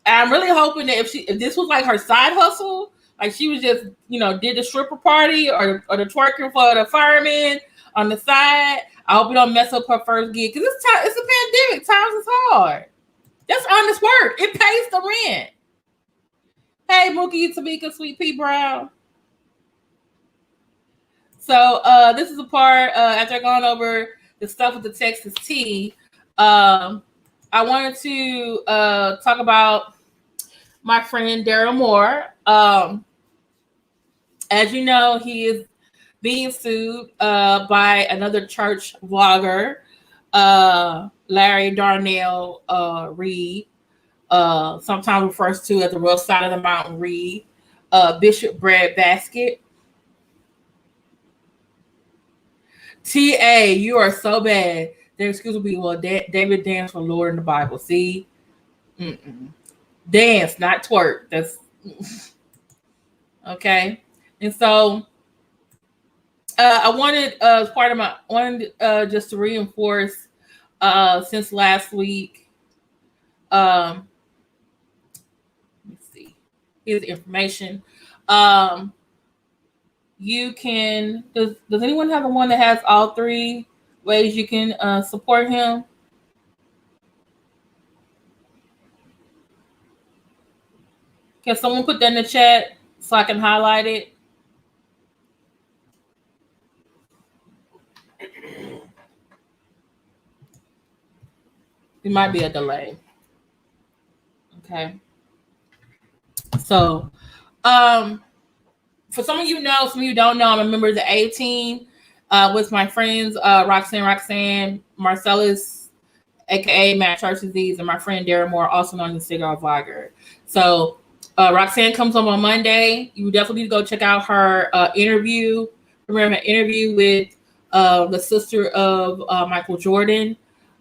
And I'm really hoping that if this was like her side hustle, like she was just did the stripper party or the twerking for the firemen on the side. I hope we don't mess up her first gig because it's a pandemic. Times is hard. That's honest work. It pays the rent. Hey, Mookie, Tamika, Sweet Pea Brown. So this is the part after going over the stuff with the Texas tea. I wanted to talk about my friend Darryl Moore. As you know, he is being sued by another church vlogger, Larry Darnell Reed, sometimes refers to as the Rough Side of the Mountain Reed, Bishop Bread Basket. TA, you are so bad. Their excuse will be, well, David danced for Lord in the Bible. See? Mm-mm. Dance, not twerk. That's okay. And so I wanted just to reinforce since last week. Let's see. Here's the information. You can does anyone have the one that has all three ways you can support him? Can someone put that in the chat so I can highlight it? It might be a delay. Okay. So, for some of you know, some of you don't know, I'm a member of the A team with my friends Roxanne, Marcellus, aka Matt Church Disease, and my friend Darryl Moore, also known as Cigar Vlogger. So Roxanne comes on Monday. You definitely need to go check out her interview. Remember her interview with the sister of Michael Jordan.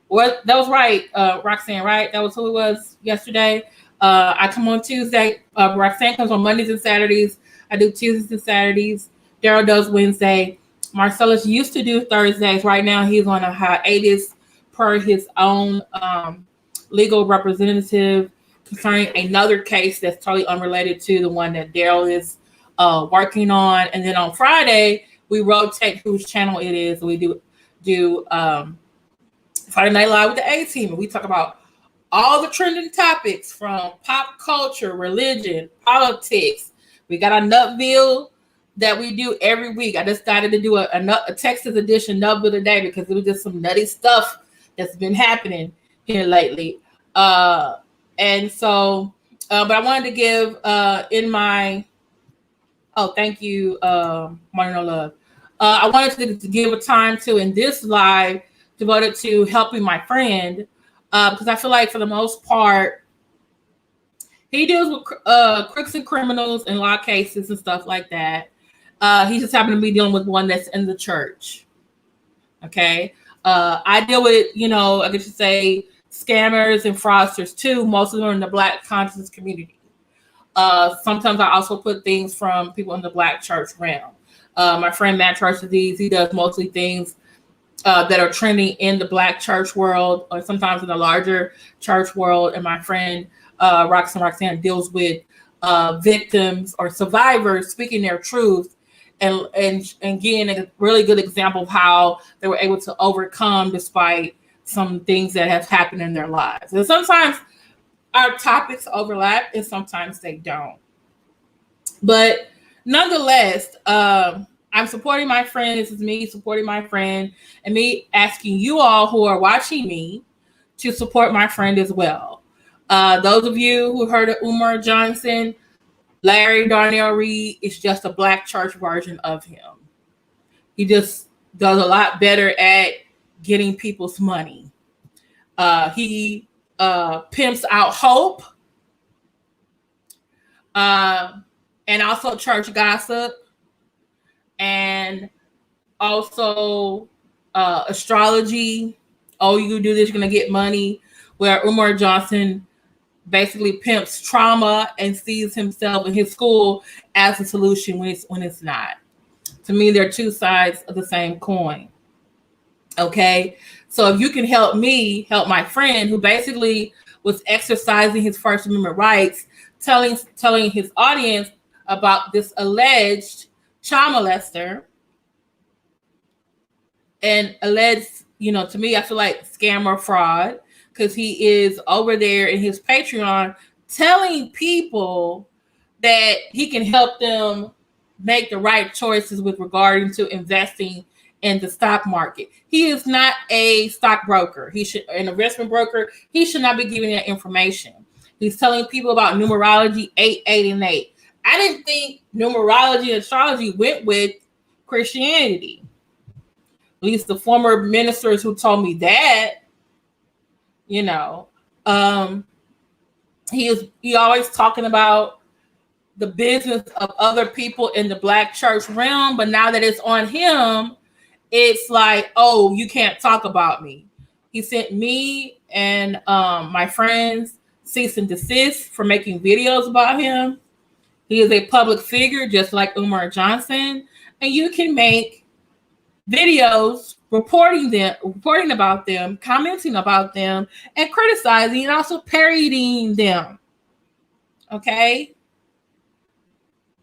What that was right, Roxanne, right? That was who it was yesterday. I come on Tuesday. Roxanne comes on Mondays and Saturdays. I do Tuesdays and Saturdays. Darryl does Wednesday. Marcellus used to do Thursdays. Right now, he's on a hiatus per his own legal representative concerning another case that's totally unrelated to the one that Darryl is working on. And then on Friday, we rotate whose channel it is. We do Friday Night Live with the A team, and we talk about all the trending topics from pop culture, religion, politics. We got a Nutville that we do every week. I decided to do a Texas edition Nutville today because it was just some nutty stuff that's been happening here lately. And so, but I wanted to give thank you, Martin Love. I wanted to give a time to in this live devoted to helping my friend because I feel like for the most part he deals with crooks and criminals in a lot of cases and stuff like that. He just happened to be dealing with one that's in the church. Okay. I deal with, I guess you say scammers and fraudsters too. Most of them are in the Black conscious community. Sometimes I also put things from people in the Black church realm. My friend Matt Disease, he does mostly things that are trending in the Black church world or sometimes in the larger church world. And my friend Roxanne deals with victims or survivors speaking their truth and getting a really good example of how they were able to overcome despite some things that have happened in their lives. And sometimes our topics overlap and sometimes they don't. But nonetheless, I'm supporting my friend. This is me supporting my friend and me asking you all who are watching me to support my friend as well. Those of you who heard of Umar Johnson, Larry Darnell Reed is just a Black church version of him. He just does a lot better at getting people's money. He pimps out hope and also church gossip and also astrology. Oh, you do this, you're going to get money. Where Umar Johnson basically pimps trauma and sees himself in his school as a solution when it's not. To me, they're two sides of the same coin. Okay, so if you can help me help my friend who basically was exercising his First Amendment rights, telling his audience about this alleged child molester and alleged, to me, I feel like scam or fraud, because he is over there in his Patreon telling people that he can help them make the right choices with regarding to investing in the stock market. He is not a stockbroker. He should an investment broker. He should not be giving that information. He's telling people about numerology 8, 8, and 8. I didn't think numerology and astrology went with Christianity. At least the former ministers who told me that, he always talking about the business of other people in the Black church realm, but now that it's on him, it's like, oh, you can't talk about me. He sent me and my friends cease and desist for making videos about him. He is a public figure, just like Umar Johnson, and you can make videos reporting about them, commenting about them, and criticizing and also parodying them. Okay,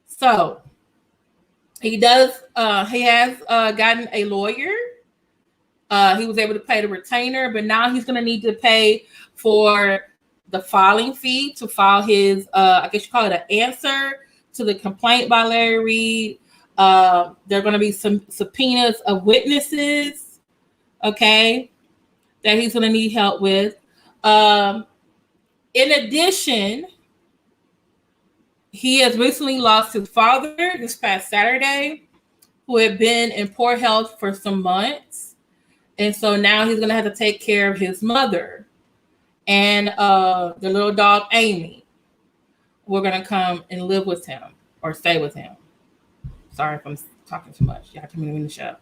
so he has gotten a lawyer. He was able to pay the retainer, but now he's going to need to pay for the filing fee to file his, I guess you call it an answer to the complaint by Larry Reed. There are going to be some subpoenas of witnesses, okay, that he's going to need help with. In addition, he has recently lost his father this past Saturday, who had been in poor health for some months. And so now he's going to have to take care of his mother and the little dog, Amy. We're going to come and live with him or stay with him. Sorry if I'm talking too much. Y'all can in the show.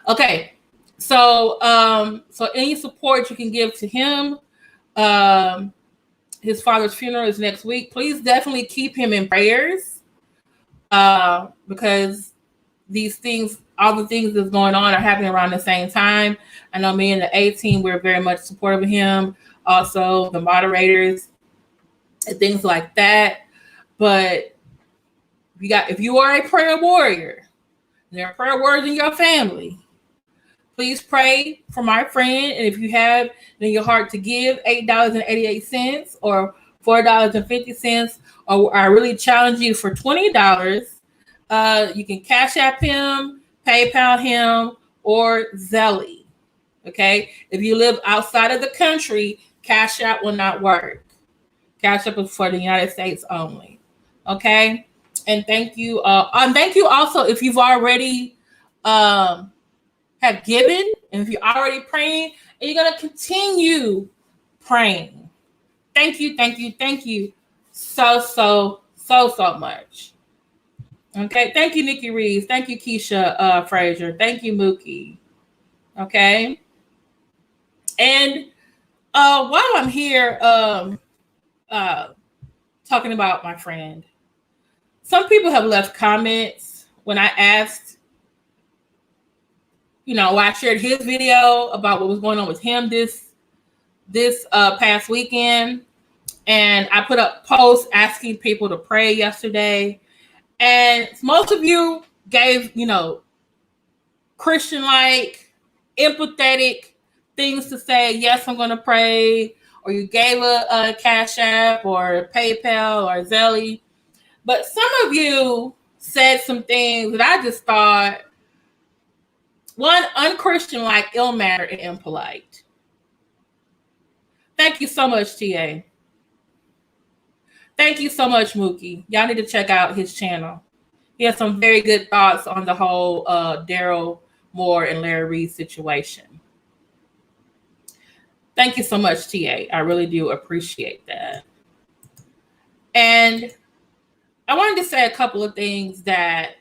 Okay. So any support you can give to him, his father's funeral is next week. Please definitely keep him in prayers because these things, all the things that's going on are happening around the same time. I know me and the A team, we're very much supportive of him. Also, the moderators and things like that. But if you are a prayer warrior, and there are prayer warriors in your family, please pray for my friend. And if you have in your heart to give $8.88 or $4.50, or I really challenge you for $20, you can Cash App him, PayPal him, or Zelle. Okay. If you live outside of the country, Cash App will not work. Cash App is for the United States only. Okay. And thank you. Thank you also if you've already have given, and if you're already praying, and you're going to continue praying. Thank you, thank you, thank you so much. Okay, thank you, Nikki Reeves. Thank you, Keisha Frazier. Thank you, Mookie. Okay. And while I'm here talking about my friend, some people have left comments when I asked, I shared his video about what was going on with him this past weekend. And I put up posts asking people to pray yesterday. And most of you gave, Christian-like, empathetic things to say. Yes, I'm going to pray. Or you gave a Cash App or PayPal or Zelle. But some of you said some things that I just thought, one, unchristian-like, ill-mannered, and impolite. Thank you so much, TA. Thank you so much, Mookie. Y'all need to check out his channel. He has some very good thoughts on the whole Darryl Moore and Larry Reid situation. Thank you so much, TA. I really do appreciate that. And I wanted to say a couple of things that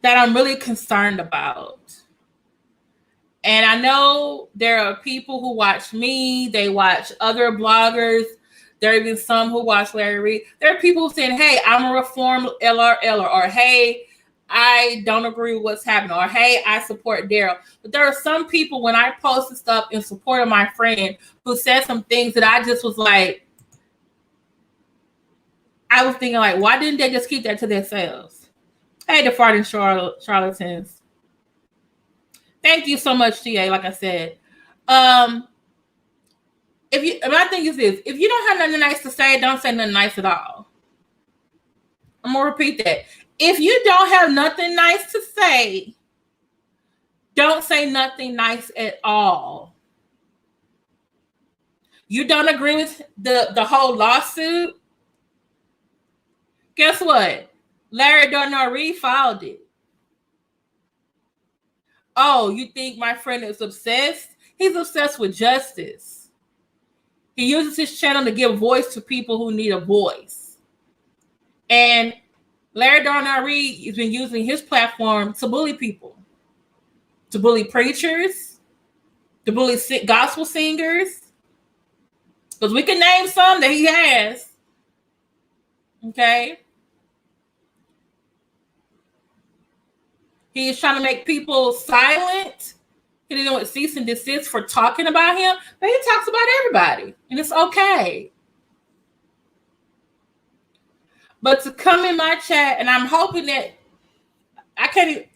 I'm really concerned about. And I know there are people who watch me, they watch other bloggers. There are even some who watch Larry Reid. There are people saying, hey, I'm a reformed LRL, or hey, I don't agree with what's happening, or hey, I support Darryl. But there are some people, when I posted stuff in support of my friend, who said some things that I just was like, I was thinking, like, why didn't they just keep that to themselves? Hey, the farting charlatans. Thank you so much, TA. Like I said, my thing is this: if you don't have nothing nice to say, don't say nothing nice at all. I'm gonna repeat that. If you don't have nothing nice to say, don't say nothing nice at all. You don't agree with the whole lawsuit? Guess what? Larry Darnell Reid filed it. Oh, you think my friend is obsessed? He's obsessed with justice. He uses his channel to give voice to people who need a voice. And Larry Darnell Reid has been using his platform to bully people, to bully preachers, to bully gospel singers. Because we can name some that he has. Okay? He is trying to make people silent. He didn't want cease and desist for talking about him, but he talks about everybody, and it's okay. But to come in my chat, and I'm hoping that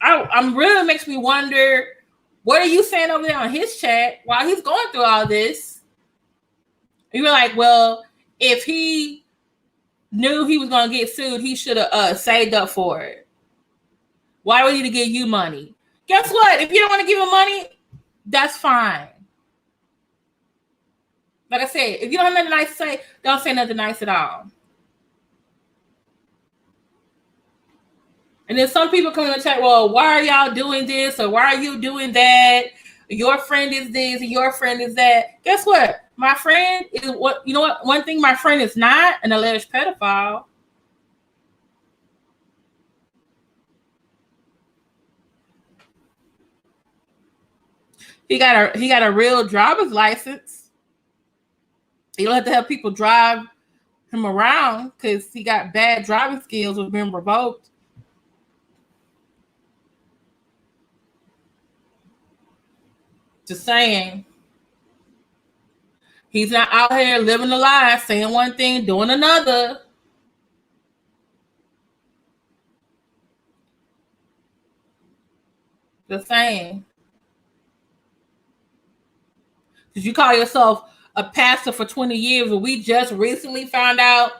I'm really makes me wonder, what are you saying over there on his chat while he's going through all this? You were like, well, if he knew he was going to get sued, he should have saved up for it. Why would he give you money? Guess what? If you don't want to give him money, that's fine. Like I said, if you don't have nothing nice to say, don't say nothing nice at all. And then some people come in the chat, well, why are y'all doing this? Or why are you doing that? Your friend is this, and your friend is that. Guess what? My friend is what, you know what? One thing, my friend is not an alleged pedophile. He got a real driver's license. You don't have to have people drive him around because he got bad driving skills with being revoked. Just saying. He's not out here living a lie, saying one thing, doing another. Just saying. Did you call yourself a pastor for 20 years and we just recently found out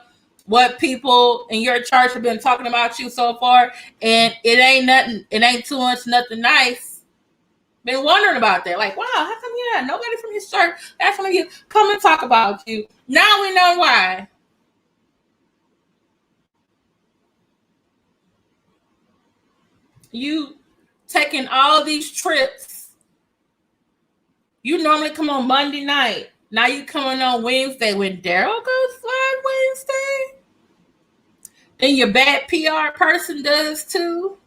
what people in your church have been talking about you so far, and it ain't nothing, it ain't too much, nothing nice? Been wondering about that. Like, wow, how come you not nobody from his church, that's when you come and talk about you? Now we know why. You taking all these trips. You normally come on Monday night. Now you coming on Wednesday when Darryl goes live Wednesday. Then your bad PR person does too.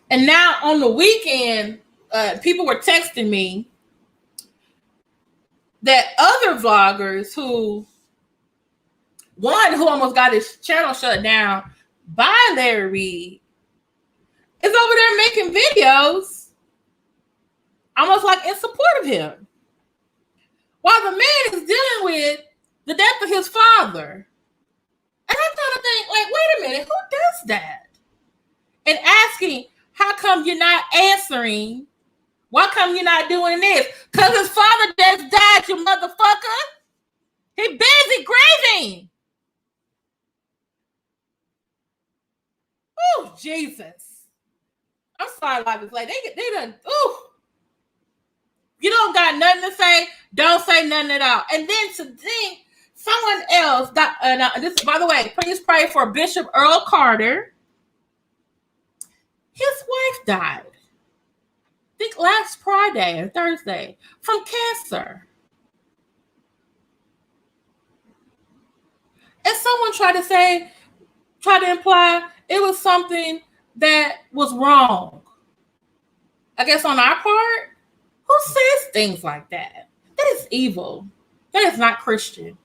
And now on the weekend, people were texting me that other vloggers who almost got his channel shut down by Larry Reid is over there making videos almost like in support of him. While the man is dealing with the death of his father. And I'm trying to think, like, wait a minute, who does that? And asking, how come you're not answering? Why come you're not doing this? Because his father just died, you motherfucker. He busy grieving. Oh, Jesus. I'm sorry about this. Like, they done, you don't got nothing to say, don't say nothing at all. And then to think someone else got, this, by the way, please pray for Bishop Earl Carter. His wife died, I think last Friday or Thursday, from cancer. And someone tried to imply it was something that was wrong. I guess on our part, who says things like that? That is evil. That is not Christian.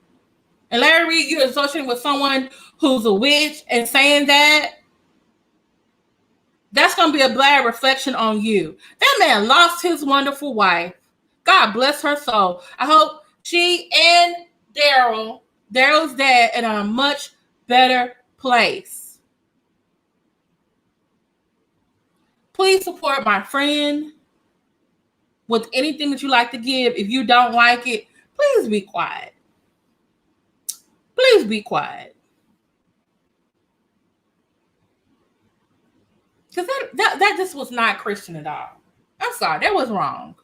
And Larry Reid, you're associating with someone who's a witch and saying that, that's going to be a bad reflection on you. That man lost his wonderful wife. God bless her soul. I hope she and Darryl's dad, in a much better place. Please support my friend with anything that you like to give. If you don't like it, please be quiet. Please be quiet. Because that just was not Christian at all. I'm sorry, that was wrong.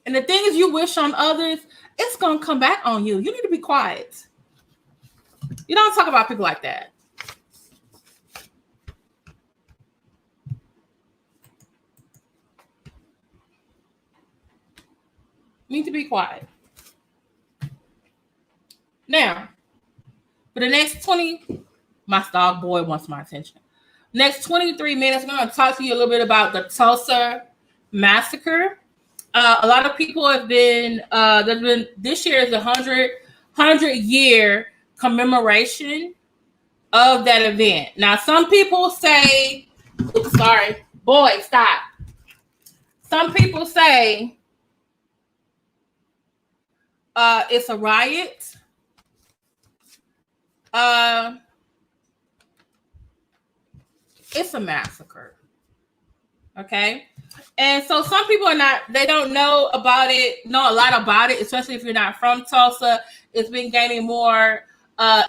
And the things you wish on others, it's going to come back on you. You need to be quiet. You don't talk about people like that. You need to be quiet. Now, for the next 20, my dog boy wants my attention. Next 23 minutes, I'm going to talk to you a little bit about the Tulsa Massacre. A lot of people have been, this year is the 100-year commemoration of that event. Now, some people say, sorry, boy, stop. Some people say it's a riot. It's a massacre. Okay. And so some people they don't know a lot about it, especially if you're not from Tulsa. It's been gaining more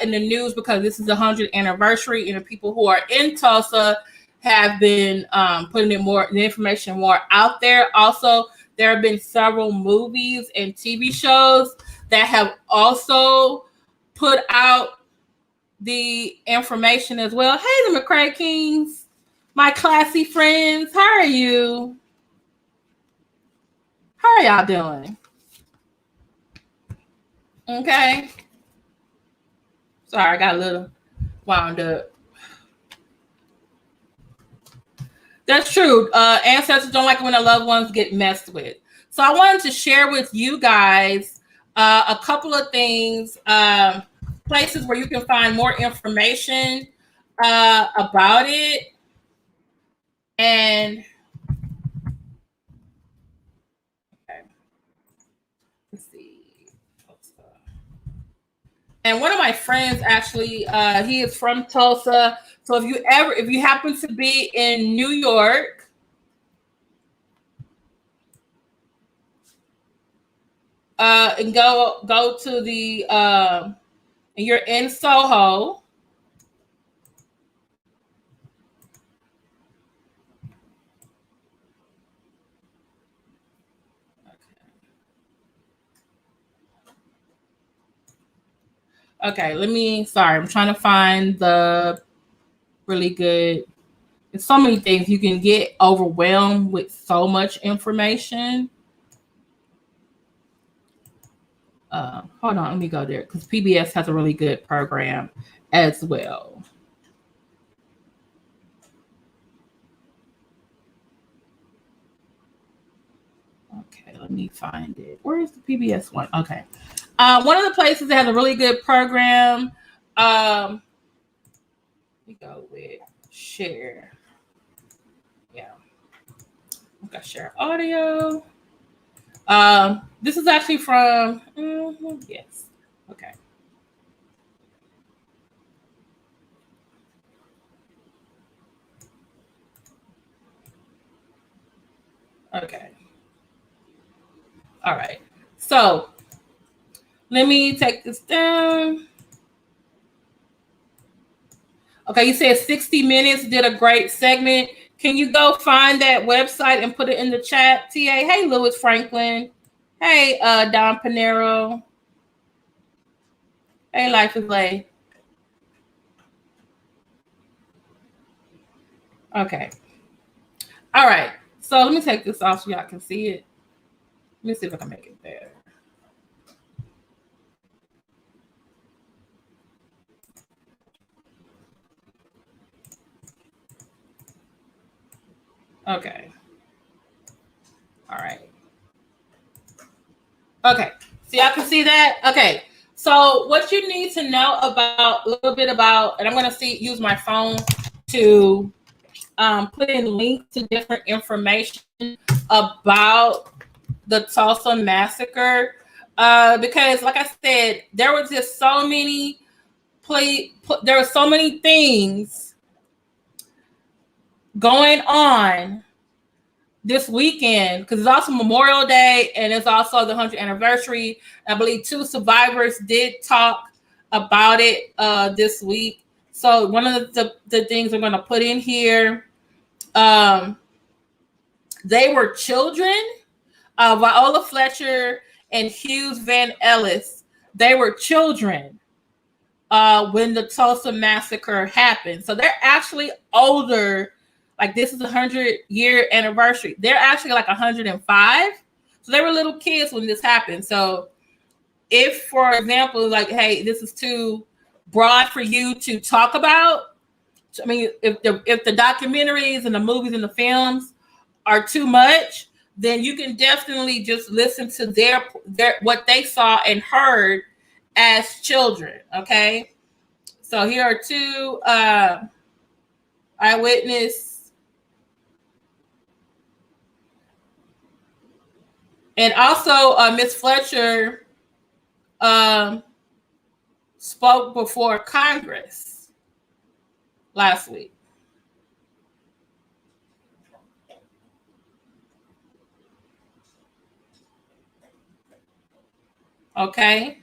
in the news because this is the 100th anniversary, and the people who are in Tulsa have been putting the information more out there. Also, there have been several movies and TV shows that have also put out the information as well. Hey, the McCray Kings, my classy friends, how are you? How are y'all doing? Okay. Sorry, I got a little wound up. That's true. Ancestors don't like it when their loved ones get messed with. So I wanted to share with you guys a couple of things, places where you can find more information about it. And okay. Let's see. And one of my friends actually, he is from Tulsa. So if you happen to be in New York, and go to the and you're in Soho. Okay, sorry, I'm trying to find the really good. There's so many things. You can get overwhelmed with so much information. Hold on, let me go there because PBS has a really good program as well. Okay, let me find it. Where is the PBS one? Okay. One of the places that has a really good program, let me go with share. Yeah. Okay, share audio. This is actually from, yes. Okay. Okay. All right. So let me take this down. Okay, you said 60 Minutes did a great segment. Can you go find that website and put it in the chat, TA? Hey, Lewis Franklin. Hey, Don Panero. Hey, Life is Lay. Okay. All right. So let me take this off so y'all can see it. Let me see if I can make it better. Okay. All right. Okay. So y'all can see that? Okay. So what you need to know about a little bit about, and I'm going to use my phone to put in links to different information about the Tulsa Massacre. Because like I said, there was just so many there were so many things going on this weekend because it's also Memorial Day and it's also the 100th anniversary. I believe 2 survivors did talk about it this week. So one of the things I'm going to put in here, they were children. Viola Fletcher and Hughes Van Ellis, they were children when the Tulsa Massacre happened. So they're actually older. Like this is a 100-year anniversary. They're actually like 105. So they were little kids when this happened. So if, for example, like, hey, this is too broad for you to talk about. I mean, if the documentaries and the movies and the films are too much, then you can definitely just listen to their what they saw and heard as children. Okay. So here are 2 eyewitness. And also, Miss Fletcher spoke before Congress last week. Okay.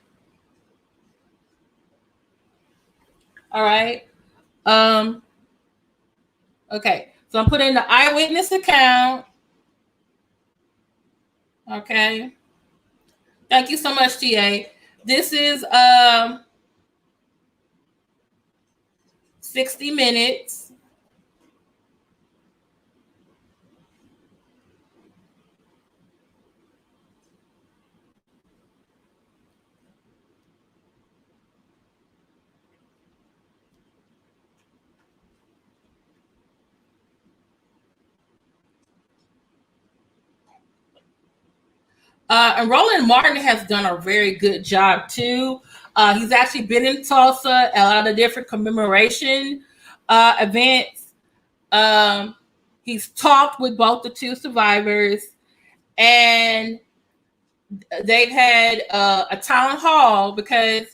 All right. Okay. So I'm putting the eyewitness account. Okay. Thank you so much, TA. This is 60 Minutes. And Roland Martin has done a very good job too. He's actually been in Tulsa, a lot of different commemoration events. He's talked with both the 2 survivors, and they've had a town hall because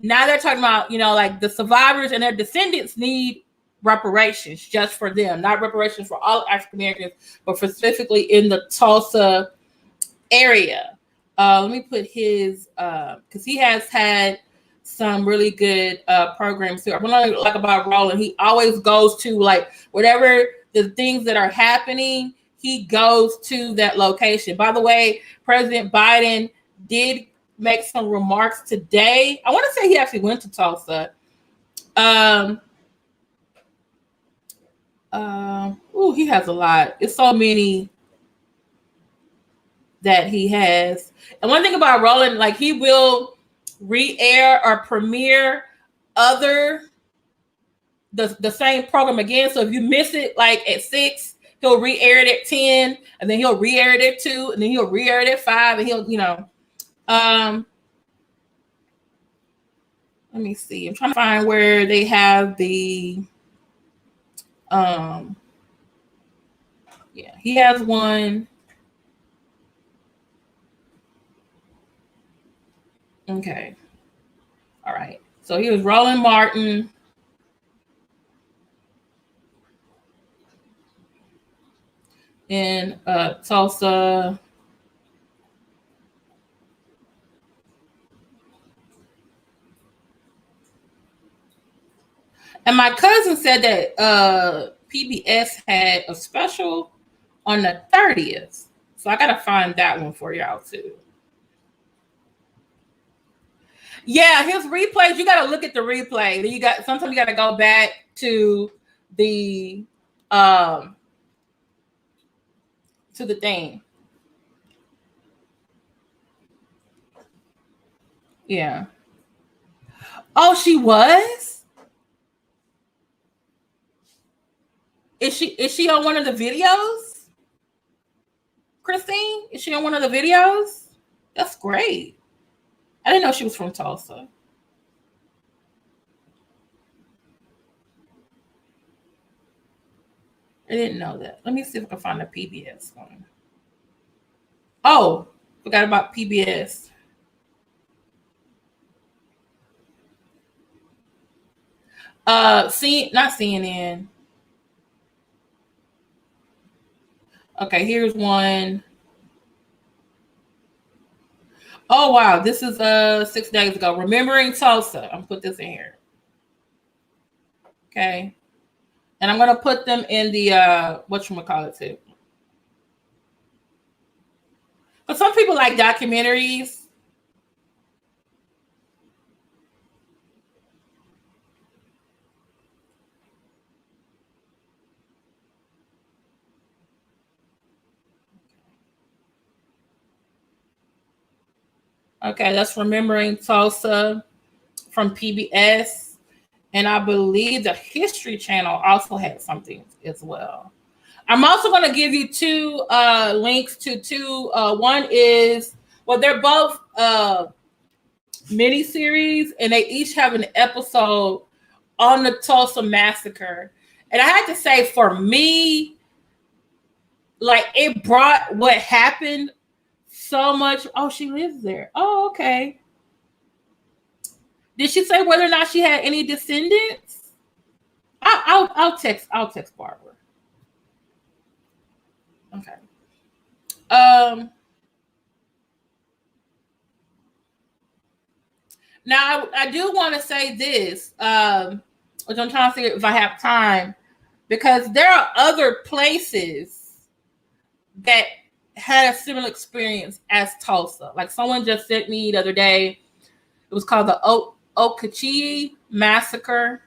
now they're talking about, like the survivors and their descendants need reparations just for them, not reparations for all African Americans, but specifically in the Tulsa area. Let me put his because he has had some really good programs too. What I like about Roland, he always goes to like whatever the things that are happening, he goes to that location. By the way, President Biden did make some remarks today. I want to say he actually went to Tulsa. He has a lot. It's so many that he has. And one thing about Roland, like he will re-air or premiere the same program again. So if you miss it like at 6, he'll re-air it at 10, and then he'll re-air it at 2, and then he'll re-air it at 5, and he'll, let me see. I'm trying to find where they have the he has one. Okay. All right. So he was Roland Martin. In Tulsa. And my cousin said that PBS had a special on the 30th. So I gotta find that one for y'all too. Yeah, his replays, you gotta look at the replay. Then sometimes you gotta go back to the thing. Yeah. Oh, she was? Is she on one of the videos? Christine? Is she on one of the videos? That's great. I didn't know she was from Tulsa. I didn't know that. Let me see if I can find a PBS one. Oh, forgot about PBS. Not CNN. Okay, here's one. Oh wow, this is 6 days ago. Remembering Tulsa. I'm gonna put this in here. Okay. And I'm gonna put them in the whatchamacallit too. But some people like documentaries. Okay, that's Remembering Tulsa from PBS. And I believe the History Channel also had something as well. I'm also going to give you two links to two. One is, well, they're both miniseries, and they each have an episode on the Tulsa Massacre. And I had to say, for me, like it brought what happened so much. Oh, she lives there. Oh, okay. Did she say whether or not she had any descendants? I'll text Barbara. Okay. Now I do want to say this, which I'm trying to see if I have time, because there are other places that had a similar experience as Tulsa. Like someone just sent me the other day. It was called the Okeechobee Massacre.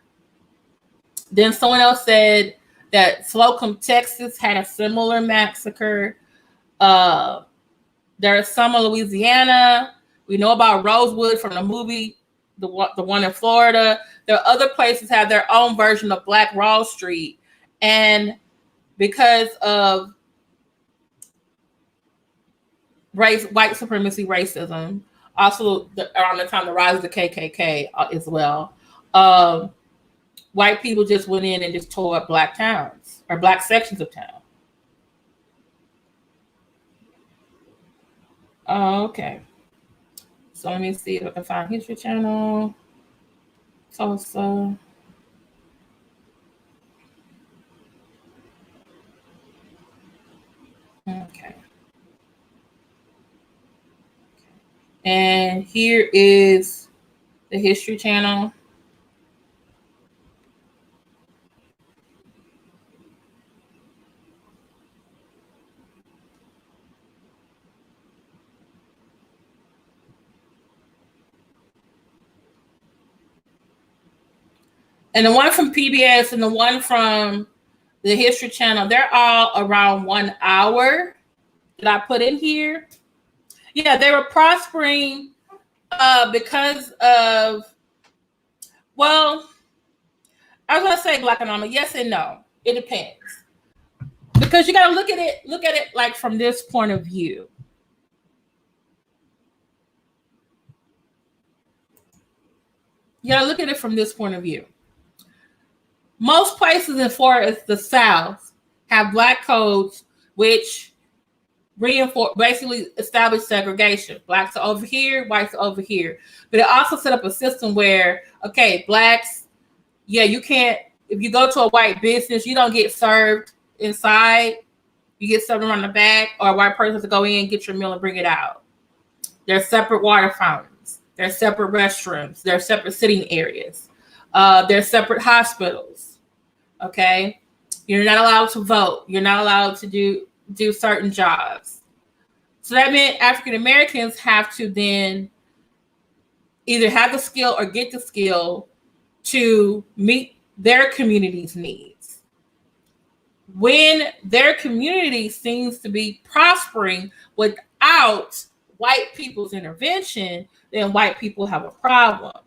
Then someone else said that Slocum, Texas had a similar massacre. There is some in Louisiana. We know about Rosewood from the movie, the one in Florida. There are other places have their own version of Black Wall Street. And because of white supremacy, racism, also around the time the rise of the KKK as well, white people just went in and just tore up black towns or black sections of town. Okay. So let me see if I can find History Channel. Tulsa. Okay. And here is the History Channel. And the one from PBS and the one from the History Channel, they're all around 1 hour that I put in here. Yeah, they were prospering because of, well, I was gonna say Blackonomics. Yes and no. It depends. Because you gotta look at it like from this point of view. You gotta look at it from this point of view. Most places as far as the South have black codes which reinforce, basically establish segregation. Blacks are over here, whites are over here. But it also set up a system where, okay, blacks, yeah, you can't, if you go to a white business, you don't get served inside. You get served around the back, or a white person has to go in, get your meal, and bring it out. There's separate water fountains. There's separate restrooms. There's separate sitting areas. There's separate hospitals. Okay? You're not allowed to vote. You're not allowed to do certain jobs. So that meant African Americans have to then either have the skill or get the skill to meet their community's needs. When their community seems to be prospering without white people's intervention, then white people have a problem.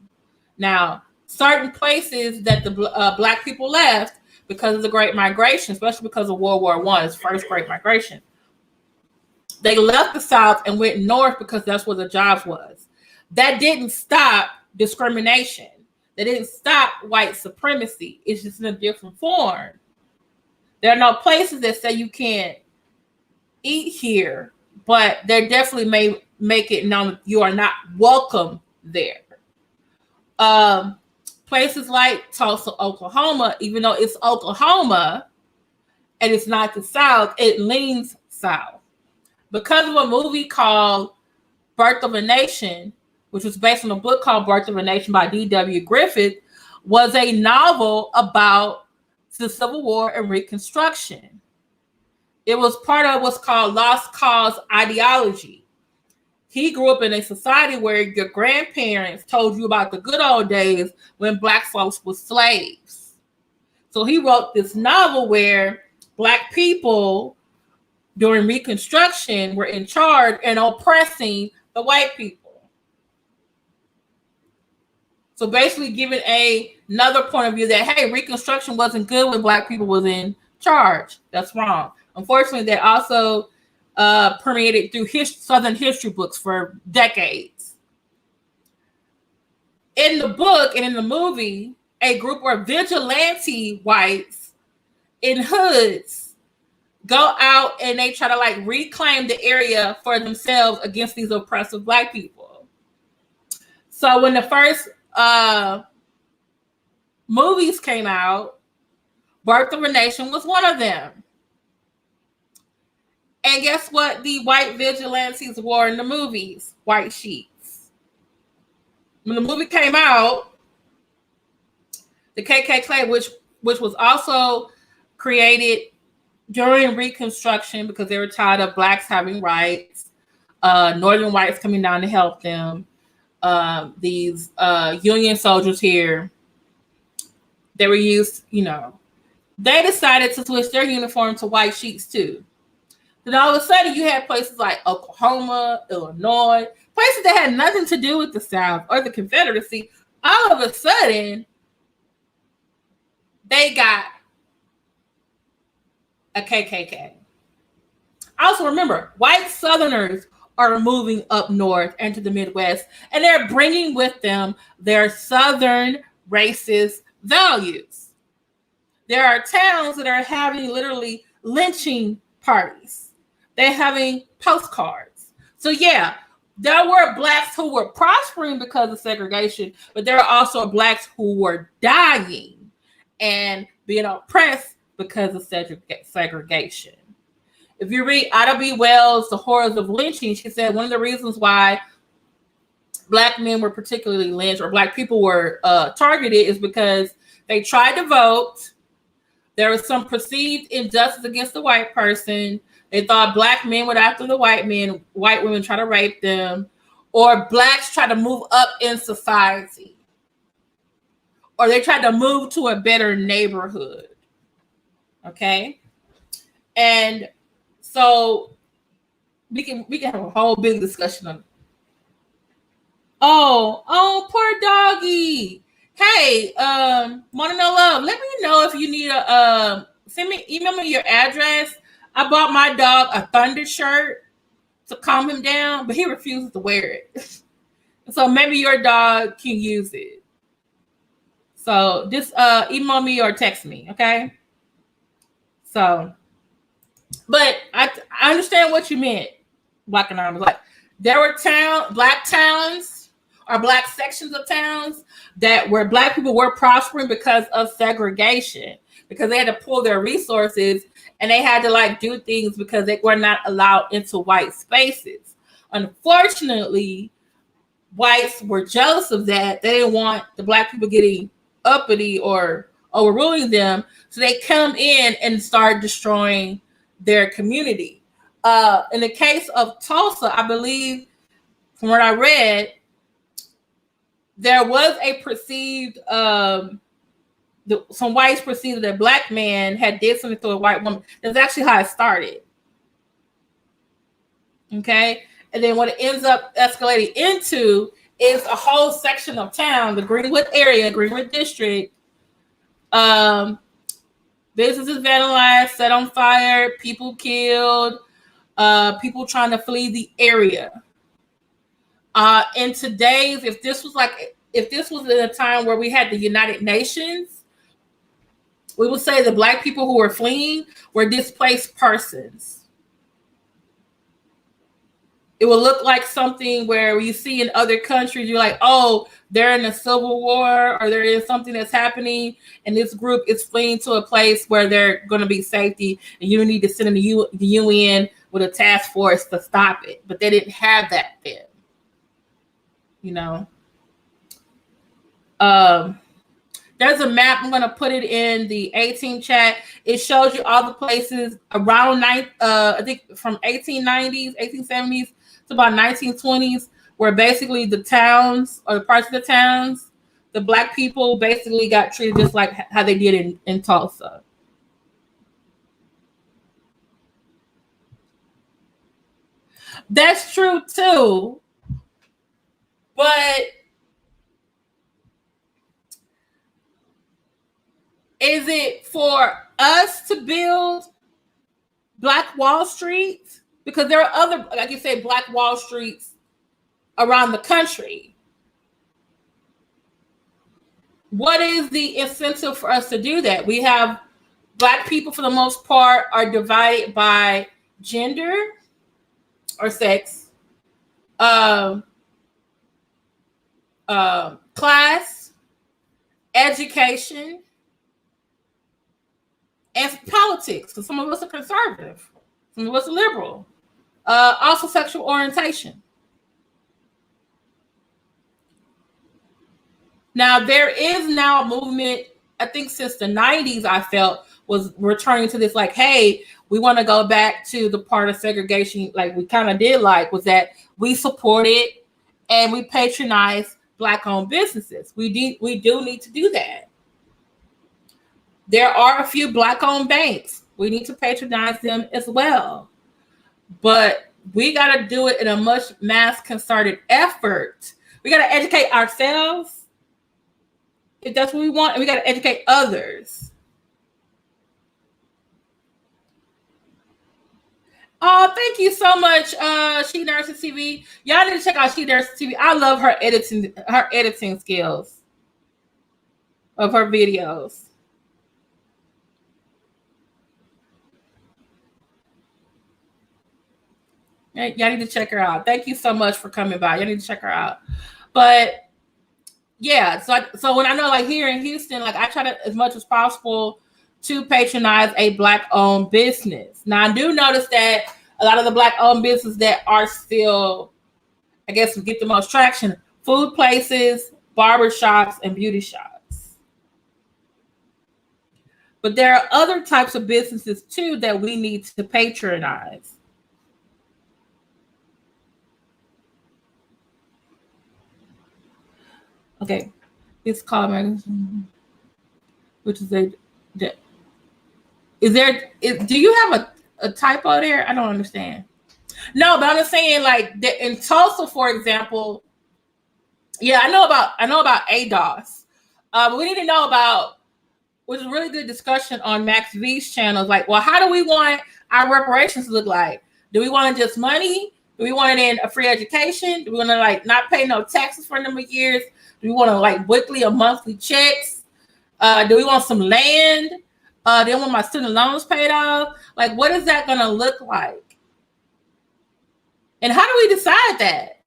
Now, certain places that the black people left because of the Great Migration, especially because of World War I, its first Great Migration, they left the South and went north because that's where the jobs was. That didn't stop discrimination. That didn't stop white supremacy. It's just in a different form. There are no places that say you can't eat here, but they definitely may make it known that you are not welcome there. Places like Tulsa, Oklahoma, even though it's Oklahoma and it's not the South, it leans south. Because of a movie called Birth of a Nation, which was based on a book called Birth of a Nation by D.W. Griffith, was a novel about the Civil War and Reconstruction. It was part of what's called lost cause ideology. He grew up in a society where your grandparents told you about the good old days when black folks were slaves. So he wrote this novel where black people during Reconstruction were in charge and oppressing the white people. So basically giving another point of view that, hey, Reconstruction wasn't good when black people was in charge. That's wrong. Unfortunately, that also permeated through Southern history books for decades. In the book and in the movie, a group of vigilante whites in hoods go out and they try to like reclaim the area for themselves against these oppressive black people. So when the first movies came out, Birth of a Nation was one of them. And guess what the white vigilantes wore in the movies? White sheets. When the movie came out, the KKK, which was also created during Reconstruction because they were tired of blacks having rights, northern whites coming down to help them, these Union soldiers here, they were used, they decided to switch their uniform to white sheets too. Then all of a sudden you had places like Oklahoma, Illinois, places that had nothing to do with the South or the Confederacy. All of a sudden, they got a KKK. Also remember, white Southerners are moving up north and to the Midwest, and they're bringing with them their Southern racist values. There are towns that are having literally lynching parties. They're having postcards. So yeah, there were blacks who were prospering because of segregation, but there are also blacks who were dying and being oppressed because of segregation. If you read Ida B. Wells' The Horrors of Lynching, she said one of the reasons why black men were particularly lynched or black people were targeted is because they tried to vote. There was some perceived injustice against the white person. They thought black men went after the white men, white women try to rape them, or blacks try to move up in society, or they tried to move to a better neighborhood. Okay. And so we can have a whole big discussion on. Oh, poor doggy. Hey, wanna know love? Let me know if you need a email me your address. I bought my dog a Thunder shirt to calm him down, but he refuses to wear it. So maybe your dog can use it. So just email me or text me, okay? So, but I understand what you meant, Black Anonymous. Like there were black towns or black sections of towns that where black people were prospering because of segregation, because they had to pull their resources and they had to like do things because they were not allowed into white spaces. Unfortunately, whites were jealous of that. They didn't want the black people getting uppity or overruling them. So they come in and start destroying their community. In the case of Tulsa, I believe from what I read, there was a perceived, some whites perceived that a black man had did something to a white woman. That's actually how it started. Okay. And then what it ends up escalating into is a whole section of town, the Greenwood area, Greenwood district. Businesses vandalized, set on fire, people killed, people trying to flee the area. In today's, if this was in a time where we had the United Nations, we would say the black people who were fleeing were displaced persons. It will look like something where you see in other countries, you're like, oh, they're in a civil war or there is something that's happening, and this group is fleeing to a place where they're going to be safety, and you need to send them to the UN with a task force to stop it. But they didn't have that then. You know? There's a map. I'm going to put it in the 18 chat. It shows you all the places around, I think from 1890s, 1870s, to about 1920s, where basically the towns or the parts of the towns, the black people basically got treated just like how they did in Tulsa. That's true too. But is it for us to build Black Wall Street? Because there are other, like you say, Black Wall Streets around the country. What is the incentive for us to do that? We have black people, for the most part, are divided by gender or sex, class, education, and politics. Because some of us are conservative, some of us are liberal. Also, sexual orientation. Now, there is now a movement, I think since the 90s, I felt, was returning to this, like, hey, we want to go back to the part of segregation, like we kind of did, like, was that we supported and we patronize Black-owned businesses. We do need to do that. There are a few Black-owned banks. We need to patronize them as well. But we got to do it in a much mass concerted effort. We got to educate ourselves, if that's what we want, and we got to educate others. Oh, thank you so much, She Nurses TV. Y'all need to check out She Nurses TV. I love her editing skills of her videos. Y'all need to check her out. Thank you so much for coming by. Y'all need to check her out. But yeah, so when I know, like here in Houston, like I try to, as much as possible, to patronize a Black-owned business. Now, I do notice that a lot of the Black-owned businesses that are still, I guess, get the most traction, food places, barber shops, and beauty shops. But there are other types of businesses, too, that we need to patronize. Okay. It's called magazine, which is a. Is there? Do you have a typo there? I don't understand. No, but I'm just saying, like in Tulsa, for example. Yeah, I know about ADOS, but we need to know about, which is a really good discussion on Max V's channel. Like, well, how do we want our reparations to look like? Do we want just money? Do we want it in a free education? Do we want to like not pay no taxes for a number of years? Do we want to like weekly or monthly checks? Do we want some land? Do we want my student loans paid off? Like, what is that going to look like? And how do we decide that?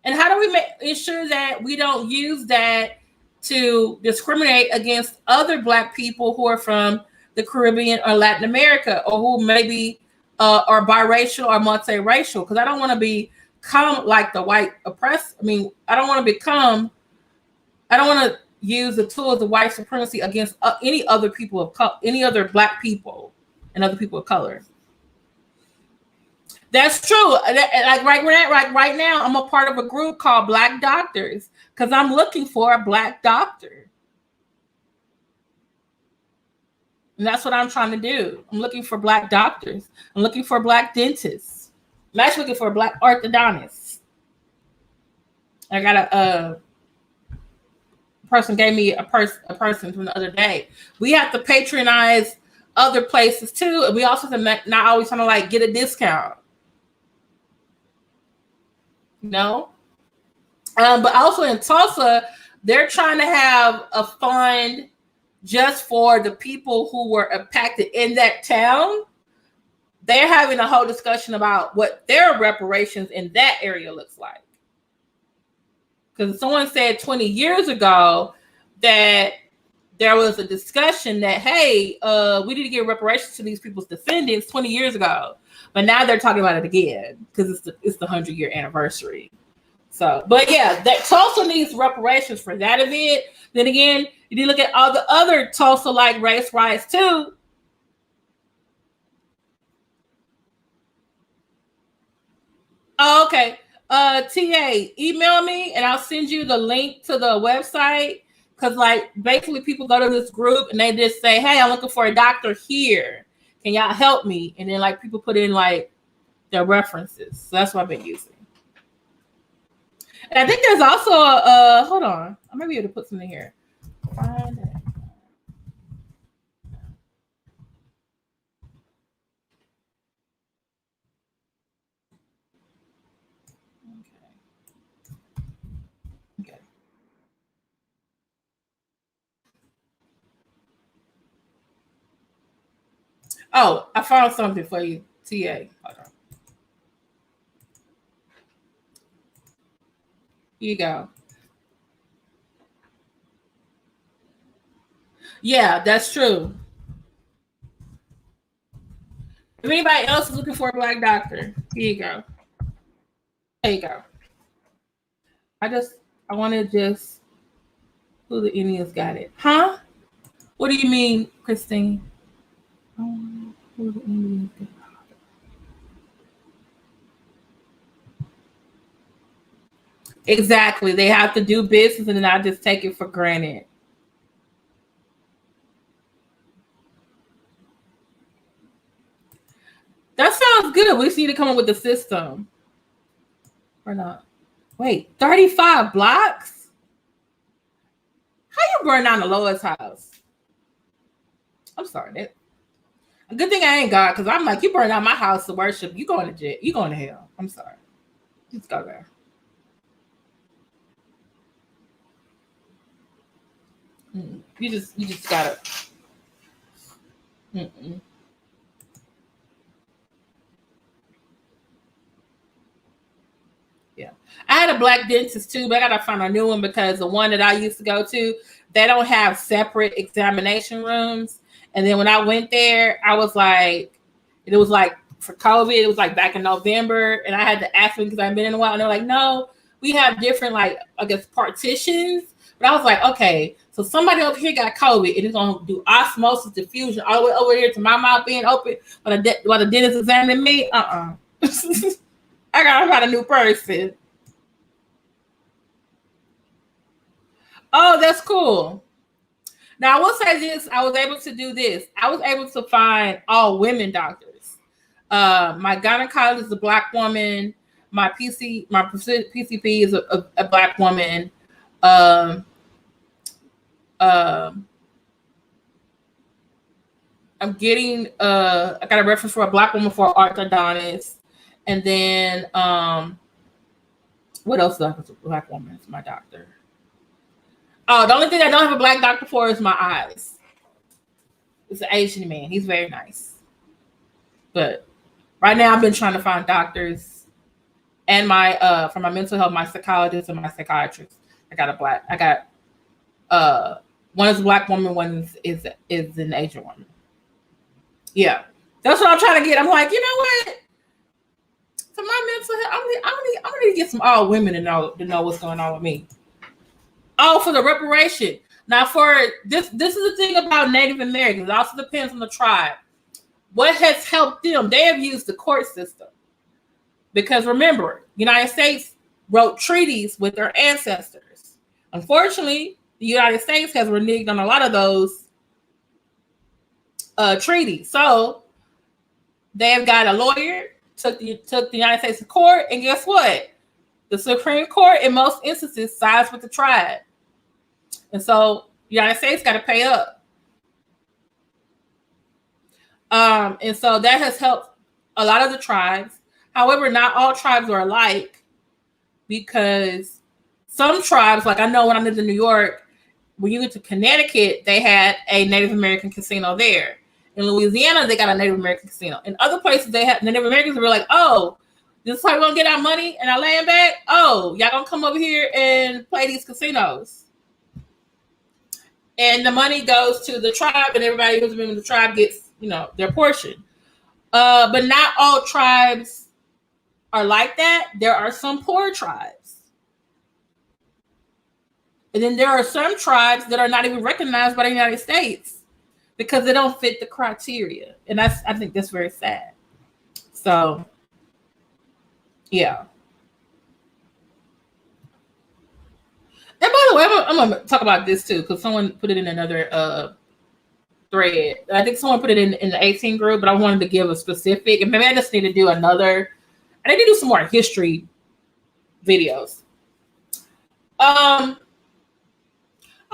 And how do we ensure that we don't use that to discriminate against other Black people who are from the Caribbean or Latin America, or who maybe are biracial or multiracial? Because I don't want to become like the white oppressed. I mean, I don't want to use the tools of white supremacy against any other people of color, any other Black people and other people of color. That's true. Like right now, I'm a part of a group called Black Doctors because I'm looking for a Black doctor. And that's what I'm trying to do. I'm looking for Black doctors. I'm looking for Black dentists. I'm actually looking for a Black orthodontist. I got a person gave me a person from the other day. We have to patronize other places too. And we also have to not always trying to like get a discount. No. But also in Tulsa, they're trying to have a fund just for the people who were impacted in that town. They're having a whole discussion about what their reparations in that area looks like. Because someone said 20 years ago that there was a discussion that, hey, we need to give reparations to these people's descendants 20 years ago. But now they're talking about it again because it's the 100-year anniversary. So, but yeah, that Tulsa needs reparations for that event. Then again, you need to look at all the other Tulsa-like race riots too. Oh, okay. TA, email me and I'll send you the link to the website. Because like basically people go to this group and they just say, hey, I'm looking for a doctor here. Can y'all help me? And then like people put in like their references. So that's what I've been using. And I think there's also hold on. I might be able to put something here. Find it. Okay. Oh, I found something for you, TA. Hold on. Here you go. Yeah, that's true. If anybody else is looking for a Black doctor, here you go. There you go. I want to just, who the Indians got it? Huh? What do you mean, Christine? Who the Indians got it? Exactly. They have to do business and not just take it for granted. That sounds good. We just need to come up with the system. Or not. Wait, 35 blocks? How you burn down the lowest house? I'm sorry. That a good thing I ain't God, because I'm like, you burn down my house to worship, you going to jail. You going to hell. I'm sorry. Just go there. You just gotta. Mm-mm. Yeah, I had a Black dentist too, but I gotta find a new one because the one that I used to go to, they don't have separate examination rooms. And then when I went there, I was like, it was like for COVID, it was like back in November, and I had to ask them because I've been in a while, and they're like, no, we have different like I guess partitions. But I was like, okay, so somebody over here got COVID, and it's gonna do osmosis diffusion all the way over here to my mouth being open while the dentist examining me. I gotta find a new person. Oh, that's cool. Now I will say this: I was able to do this. I was able to find all women doctors. My gynecologist is a black woman. My PCP is a black woman. Um, um, I'm getting I got a reference for a black woman for an orthodontist, and then what else do I have for a black woman? It's my doctor. Oh, the only thing I don't have a black doctor for is my eyes. It's an Asian man. He's very nice. But right now I've been trying to find doctors and my for my mental health, my psychologist and my psychiatrist. I got one is a black woman, one is an Asian woman. Yeah. That's what I'm trying to get. I'm like, you know what? For my mental health, I'm gonna need to get some all women to know what's going on with me. Oh, for the reparation. Now, for this is the thing about Native Americans. It also depends on the tribe. What has helped them? They have used the court system. Because remember, the United States wrote treaties with their ancestors. Unfortunately, the United States has reneged on a lot of those treaties. So they have got a lawyer, took the United States to court, and guess what? The Supreme Court, in most instances, sides with the tribe. And so the United States got to pay up. And so that has helped a lot of the tribes. However, not all tribes are alike, because some tribes, like I know when I lived in New York, when you went to Connecticut, they had a Native American casino there. In Louisiana, they got a Native American casino. In other places, they had Native Americans were like, oh, this is how we're going to get our money and our land back? Oh, y'all going to come over here and play these casinos. And the money goes to the tribe, and everybody who's a member of the tribe gets, their portion. But not all tribes are like that. There are some poor tribes. And then there are some tribes that are not even recognized by the United States because they don't fit the criteria. And I think that's very sad. So, yeah. And by the way, I'm going to talk about this too, because someone put it in another thread. I think someone put it in the 18 group, but I wanted to give a specific, and maybe I just need to do another. I need to do some more history videos.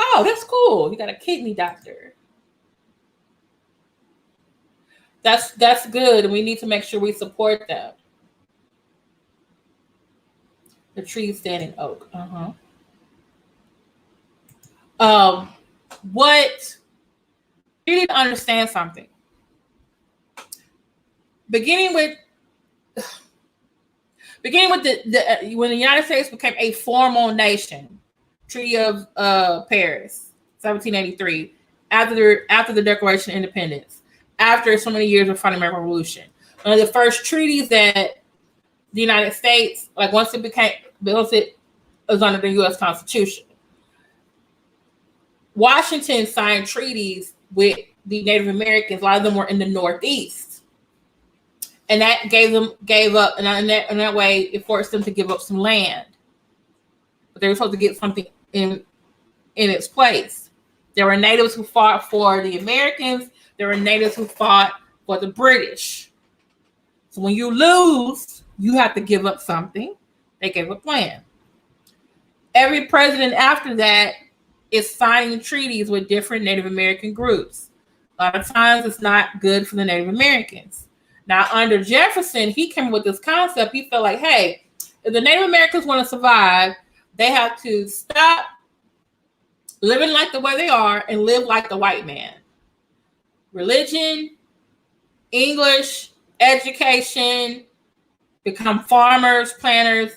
Oh, that's cool. You got a kidney doctor. That's good, and we need to make sure we support them. The tree standing oak. What you need to understand something. Beginning with the when the United States became a formal nation, Treaty of Paris, 1783, after the Declaration of Independence, after so many years of fighting the American Revolution, one of the first treaties that the United States, like once it was under the U.S. Constitution, Washington signed treaties with the Native Americans. A lot of them were in the Northeast, and that gave up, and in that way, it forced them to give up some land. But they were supposed to get something in its place. There were natives who fought for the Americans. There were natives who fought for the British. So when you lose, you have to give up something. They gave up land. Every president after that is signing treaties with different Native American groups. A lot of times it's not good for the Native Americans. Now, under Jefferson, he came up with this concept. He felt like, hey, if the Native Americans want to survive, they have to stop living like the way they are and live like the white man. Religion, English, education, become farmers, planters,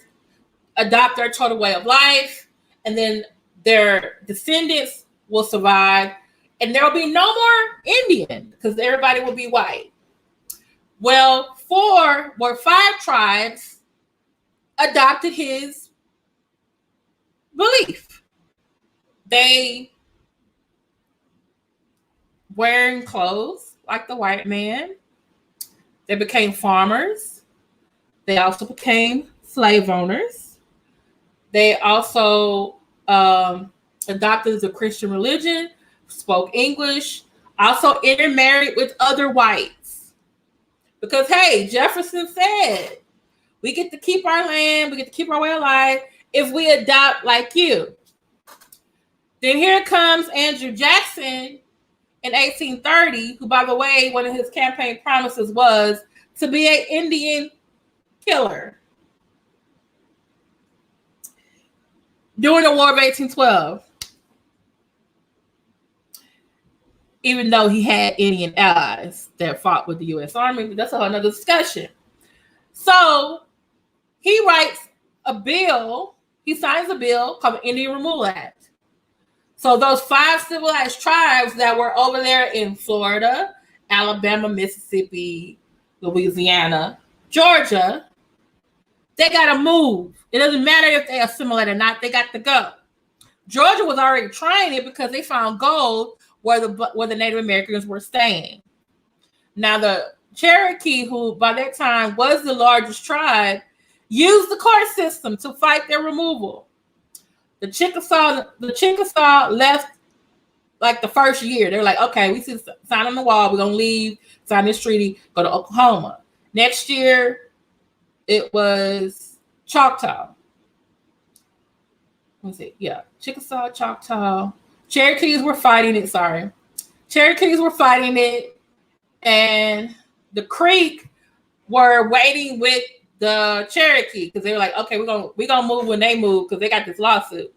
adopt their total way of life, and then their descendants will survive, and there will be no more Indian because everybody will be white. Well, 5 tribes adopted his belief. They wearing clothes like the white man. They became farmers. They also became slave owners. They also adopted the Christian religion, spoke English, also intermarried with other whites. Because, hey, Jefferson said, we get to keep our land, we get to keep our way of life if we adopt like you. Then here comes Andrew Jackson in 1830, who, by the way, one of his campaign promises was to be an Indian killer. During the War of 1812, even though he had Indian allies that fought with the U.S. Army, but that's a whole nother discussion. So he writes a bill, he signs a bill called the Indian Removal Act. So those 5 civilized tribes that were over there in Florida, Alabama, Mississippi, Louisiana, Georgia, they got to move. It doesn't matter if they assimilate or not, they got to go. Georgia was already trying it because they found gold where the Native Americans were staying. Now the Cherokee, who by that time was the largest tribe, used the court system to fight their removal. The Chickasaw left like the first year. They're like, okay, we see the sign on the wall. We're going to leave, sign this treaty, go to Oklahoma. Next year, it was Choctaw. Let me see. Yeah, Chickasaw, Choctaw. Cherokees were fighting it. Cherokees were fighting it. And the Creek were waiting with the Cherokee because they were like, okay, we're gonna move when they move because they got this lawsuit.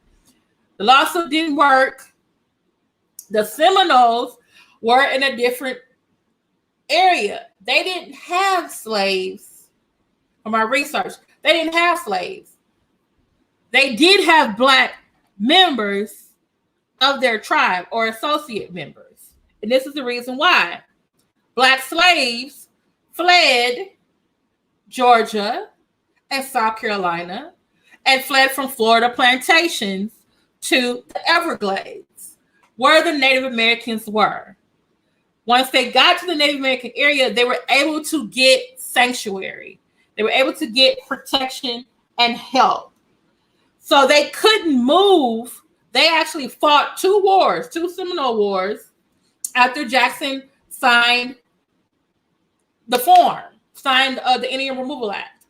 The lawsuit didn't work. The Seminoles were in a different area. They didn't have slaves. From my research, they didn't have slaves. They did have Black members of their tribe or associate members. And this is the reason why. Black slaves fled Georgia and South Carolina and fled from Florida plantations to the Everglades, where the Native Americans were. Once they got to the Native American area, they were able to get sanctuary. They were able to get protection and help. So they couldn't move. They actually fought 2 Seminole Wars, after Jackson signed the Indian Removal Act.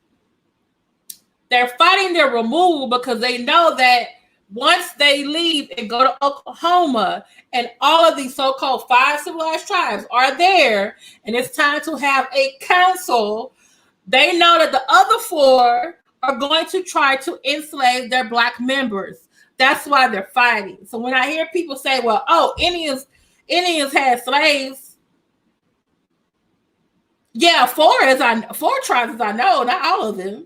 They're fighting their removal because they know that once they leave and go to Oklahoma and all of these so-called 5 civilized tribes are there and it's time to have a council, they know that the other 4 are going to try to enslave their Black members. That's why they're fighting. So when I hear people say, well, Indians had slaves. Yeah, 4 tribes as I know, not all of them.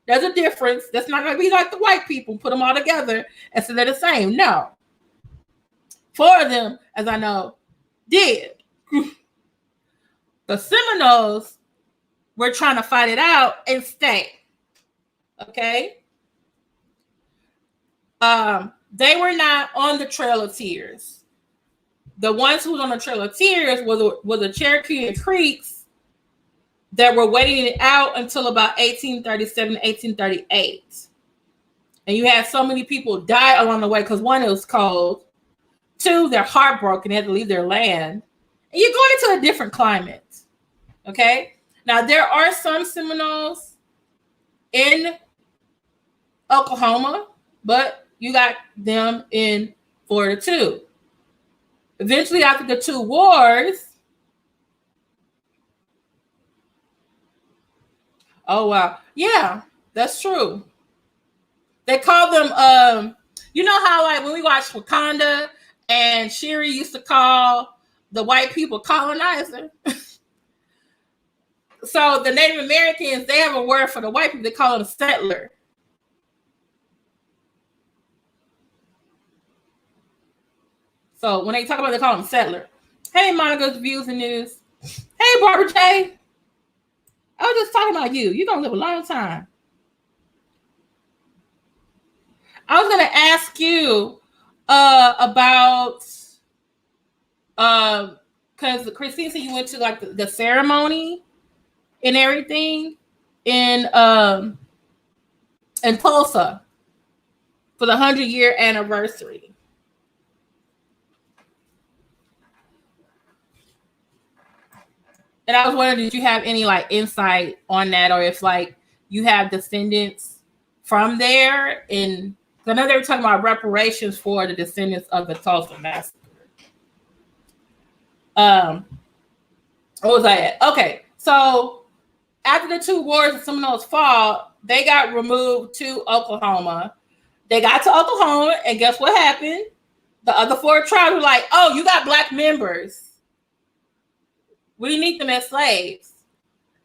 There's a difference. That's not going to be like the white people, put them all together and say they're the same. No. 4 of them, as I know, did. The Seminoles were trying to fight it out and stay. Okay? They were not on the Trail of Tears. The ones who was on the Trail of Tears were the Cherokee and Creeks that were waiting it out until about 1837, 1838. And you had so many people die along the way because 1, it was cold. 2, they're heartbroken. They had to leave their land. And you're going into a different climate. Okay? Now, there are some Seminoles in Oklahoma, but you got them in Florida too. Eventually, after the 2 wars, oh wow, yeah, that's true. They call them, you know how like when we watched Wakanda and Shiri used to call the white people colonizer. So the Native Americans, they have a word for the white people. They call them settler. So when they talk about it, they call them settler. Hey, Monica's Views and News. Hey, Barbara J. I was just talking about you. You're going to live a long time. I was going to ask you about, because Christine said you went to like the ceremony and everything in Tulsa for the 100-year anniversary. And I was wondering, did you have any like insight on that, or if like you have descendants from there? And I know they were talking about reparations for the descendants of the Tulsa Massacre. What was I at? Okay, so after the two wars and Seminoles fall, they got removed to Oklahoma. They got to Oklahoma, and guess what happened? The other four tribes were like, "Oh, you got black members. We need them as slaves."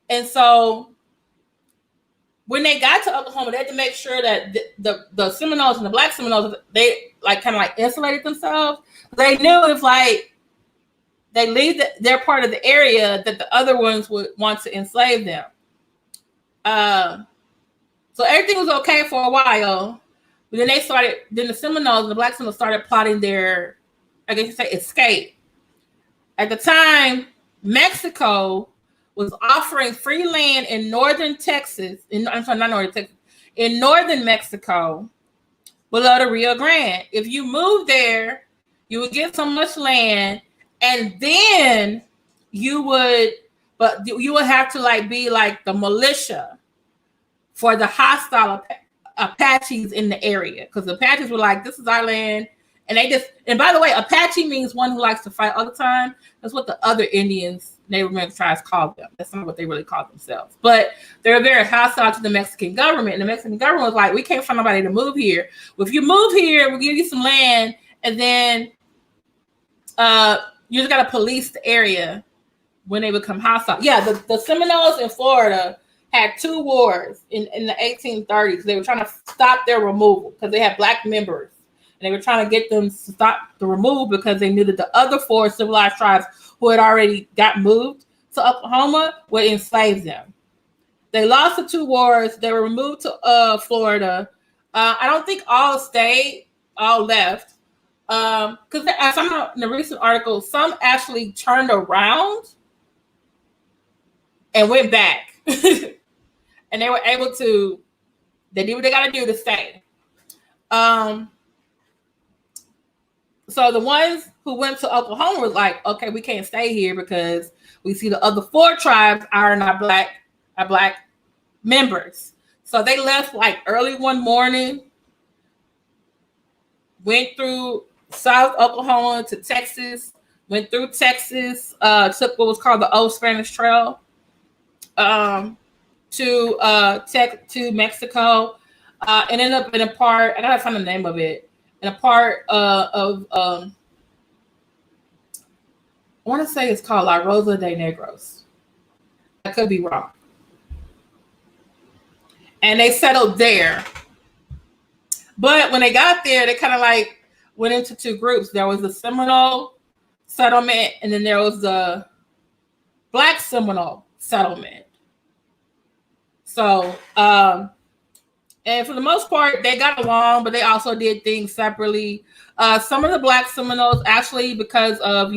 And so when they got to Oklahoma, they had to make sure that the Seminoles and the black Seminoles, they like kind of like insulated themselves. They knew if like they leave their part of the area, that the other ones would want to enslave them. So everything was okay for a while. But then the Seminoles and the black Seminoles started plotting their, I guess you say, escape. At the time, Mexico was offering free land in northern Texas, in northern Mexico, below the Rio Grande. If you moved there, you would get so much land, and then you would have to like be like the militia for the hostile Apaches in the area, because the Apaches were like, "This is our land." And by the way, Apache means one who likes to fight all the time. That's what the other Indians, Native American tribes, called them. That's not what they really called themselves. But they're very hostile to the Mexican government. And the Mexican government was like, "We can't find nobody to move here. Well, if you move here, we'll give you some land, and then you just got to police the area when they become hostile." Yeah, the Seminoles in Florida had two wars in the 1830s. They were trying to stop their removal because they had black members. And they were trying to get them to stop the removal because they knew that the other four civilized tribes who had already got moved to Oklahoma would enslave them. They lost the two wars. They were removed to Florida. I don't think all stayed, all left. Because as I saw in the recent article, some actually turned around and went back. And they were able to, they did what they got to do to stay. So the ones who went to Oklahoma were like, "Okay, we can't stay here because we see the other four tribes are not black members." So they left like early one morning, went through South Oklahoma to Texas, went through Texas, took what was called the Old Spanish Trail to Mexico, and ended up in a part, I gotta find the name of it, in a part of I want to say it's called La Rosa de Negros. I could be wrong. And they settled there. But when they got there, they kind of like went into two groups. There was the Seminole settlement, and then there was the Black Seminole settlement. So, and for the most part, they got along, but they also did things separately. Some of the Black Seminoles actually, because of,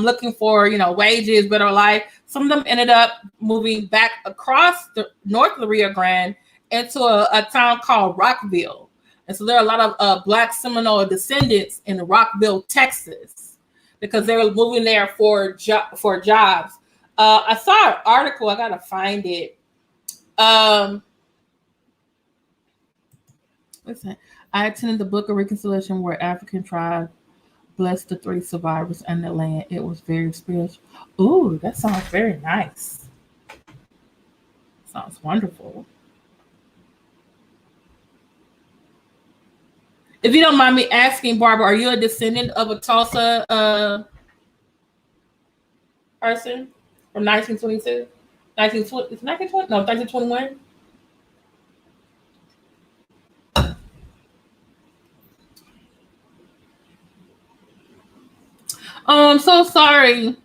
looking for, wages, better life, some of them ended up moving back across the north of the Rio Grande into a town called Rockville. And so there are a lot of Black Seminole descendants in Rockville, Texas, because they were moving there for jobs. I saw an article, I got to find it. Listen, I attended the Book of Reconciliation where African tribe blessed the 3 survivors and the land. It was very spiritual. Ooh, that sounds very nice. Sounds wonderful. If you don't mind me asking, Barbara, are you a descendant of a Tulsa person from 1922? 1920? No, 1921? I'm so sorry,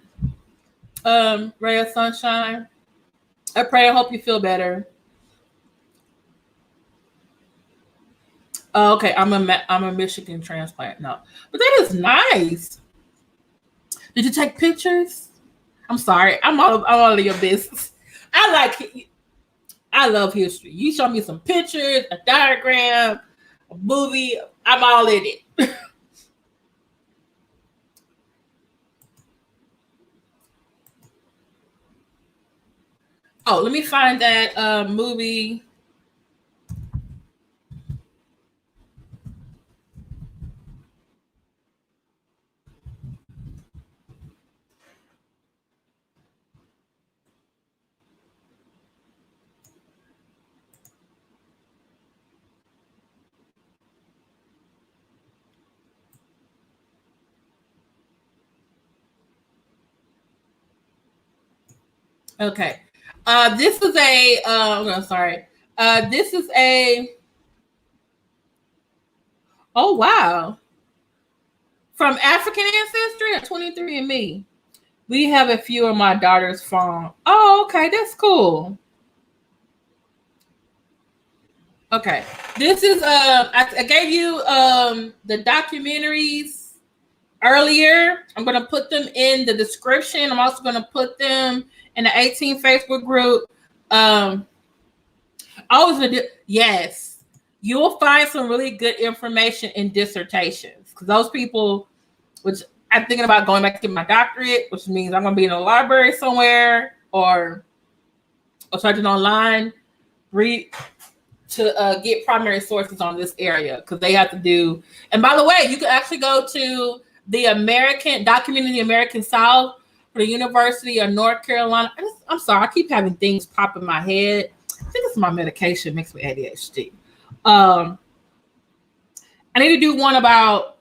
Ray of Sunshine. I pray, I hope you feel better. Oh, okay, I'm a Michigan transplant. No, but that is nice. Did you take pictures? I'm sorry, I'm all of your business. I love history. You show me some pictures, a diagram, a movie. I'm all in it. Oh, let me find that movie. Okay. This is a no, sorry. This is a oh wow. From African ancestry at 23andMe. We have a few of my daughter's phone. Oh, okay, that's cool. Okay. This is I gave you the documentaries earlier. I'm gonna put them in the description. I'm also gonna put them in the 18 Facebook group. Always gonna do yes. You'll find some really good information in dissertations because those people, which I'm thinking about going back to get my doctorate, which means I'm gonna be in a library somewhere or searching online, read to get primary sources on this area because they have to do. And by the way, you can actually go to the American documenting the American South for the University of North Carolina. I'm sorry, I keep having things pop in my head. I think it's my medication mixed with ADHD. I need to do one about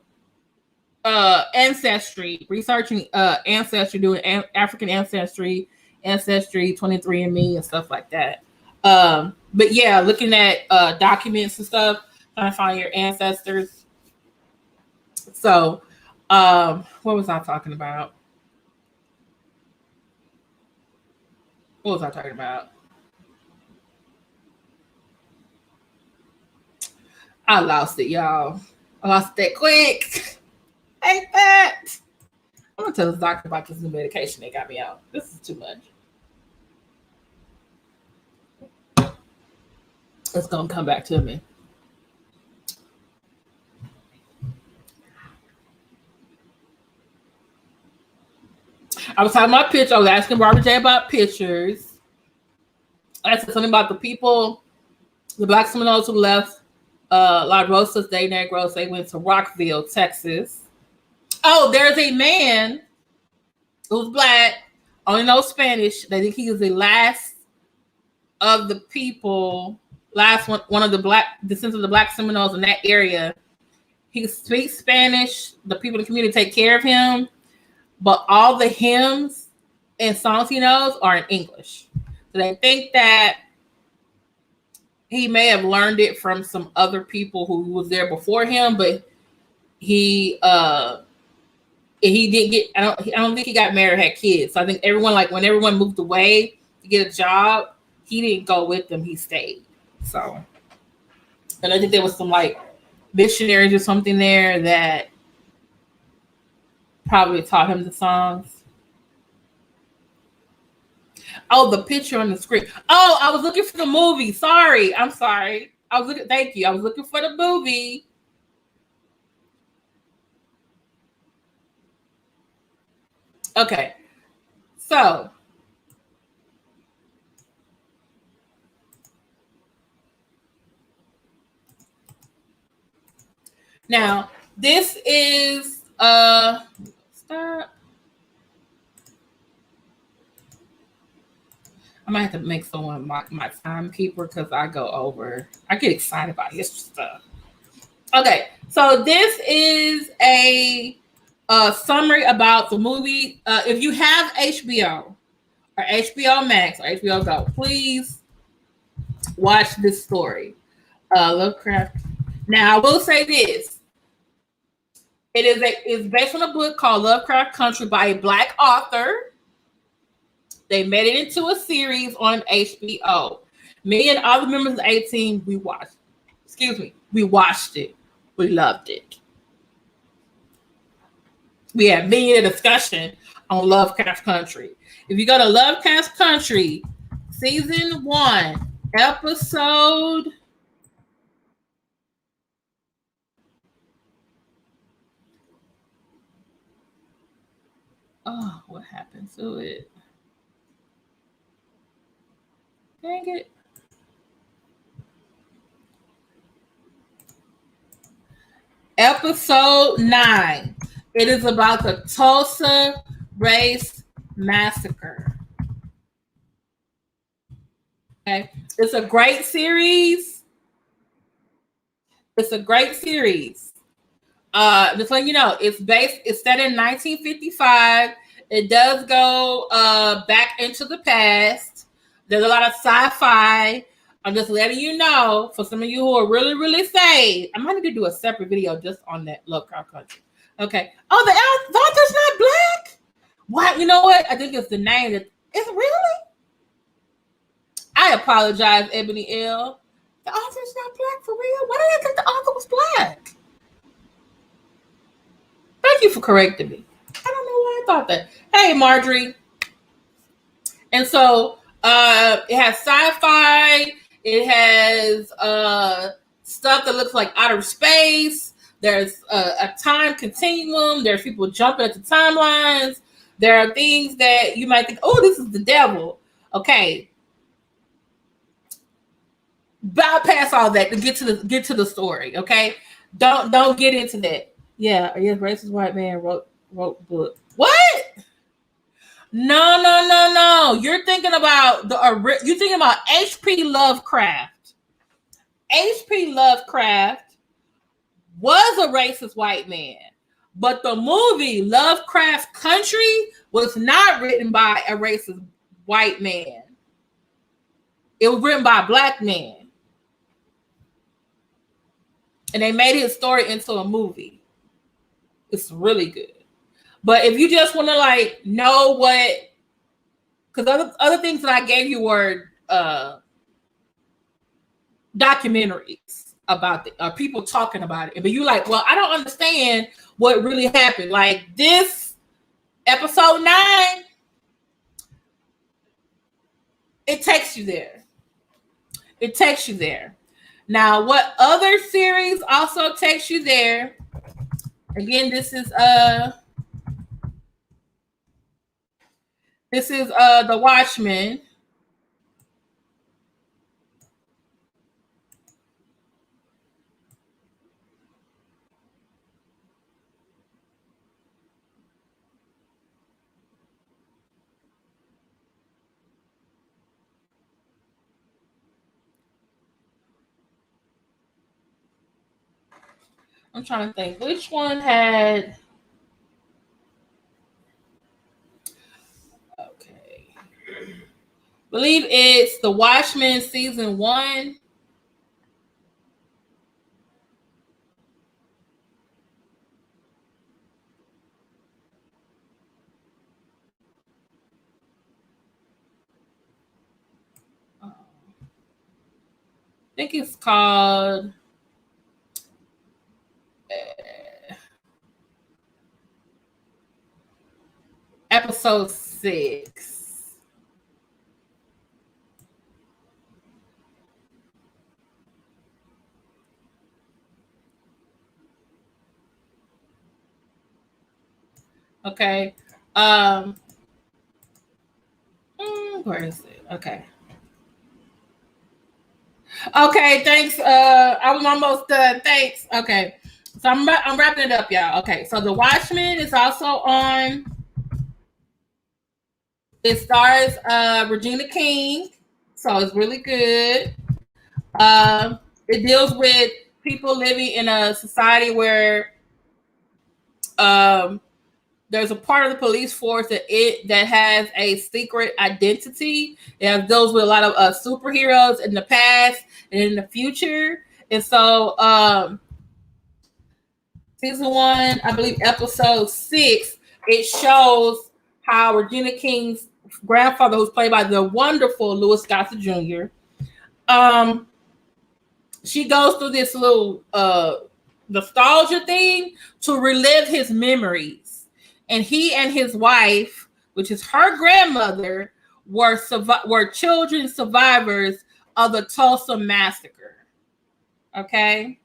ancestry, researching ancestry, doing African ancestry, 23andMe and stuff like that. But yeah, looking at documents and stuff, trying to find your ancestors. So, what was I talking about? What was I talking about? I lost it, y'all. I lost it quick. Ain't that? I'm gonna tell this doctor about this new medication they got me out. This is too much. It's gonna come back to me. I was talking about pictures. I was asking Barbara J about pictures. I said something about the people, the Black Seminoles who left La Rosas de Negros. They went to Rockville, Texas. Oh, there's a man who's Black, only knows Spanish. They think he is the last of the people, last one of the Black descendants of the Black Seminoles in that area. He speaks Spanish. The people in the community take care of him, but all the hymns and songs he knows are in English. So they think that he may have learned it from some other people who was there before him, but he didn't get. I don't think he got married or had kids. So I think everyone, like when everyone moved away to get a job, he didn't go with them. He stayed. So, and I think there was some like missionaries or something there that probably taught him the songs. Oh, the picture on the screen. Oh, I was looking for the movie. Sorry. I'm sorry. I was looking. Thank you. I was looking for the movie. Okay. So now this is stop. I might have to make someone my timekeeper because I go over. I get excited about history stuff. Okay, so this is a summary about the movie. If you have HBO or HBO Max or HBO Go, please watch this story. Lovecraft. Now, I will say this: it's based on a book called Lovecraft Country by a Black author. They made it into a series on HBO. Me and other members of the 18, we watched. Excuse me, we watched it. We loved it. We had many a discussion on Lovecraft Country. If you go to Lovecraft Country, season 1, episode. Oh, what happened to it? Dang it. Episode 9. It is about the Tulsa Race Massacre. Okay. It's a great series. Just letting you know, it's set in 1955. It does go back into the past. There's a lot of sci-fi. I'm just letting you know, for some of you who are really, really saved, I might need to do a separate video just on that Lovecraft Country. Okay. Oh, the author's not black? What? You know what? I think it's the name. It's really? I apologize, Ebony L. The author's not black for real? Why did I think the author was black? Thank you for correcting me. I don't know why I thought that. Hey, Marjorie. And so it has sci-fi. It has stuff that looks like outer space. There's a time continuum. There's people jumping at the timelines. There are things that you might think, oh, this is the devil. Okay. Bypass all that to get to the story. Okay. Don't get into that. Yeah, yes, racist white man wrote book. What? No. You're thinking about H.P. Lovecraft. H.P. Lovecraft was a racist white man, but the movie Lovecraft Country was not written by a racist white man. It was written by a black man, and they made his story into a movie. It's really good. But if you just want to know what, because other things that I gave you were documentaries about it, people talking about it. But you well, I don't understand what really happened. Like this episode 9, it takes you there. It takes you there. Now, what other series also takes you there? Again, this is The Watchmen. I'm trying to think which one had. Okay. I believe it's The Watchmen season 1. I think it's called episode 6. Okay. Where is it? Okay. Okay, thanks. I was almost done. Thanks. Okay. So I'm wrapping it up, y'all. Okay, so The Watchmen is also on. It stars Regina King, so it's really good. It deals with people living in a society where there's a part of the police force that has a secret identity. It deals with a lot of superheroes in the past and in the future. And so season 1, I believe episode 6, it shows how Regina King's grandfather, who's played by the wonderful Louis Gossett Jr., she goes through this little nostalgia thing to relive his memories. And he and his wife, which is her grandmother, were children survivors of the Tulsa Massacre. Okay?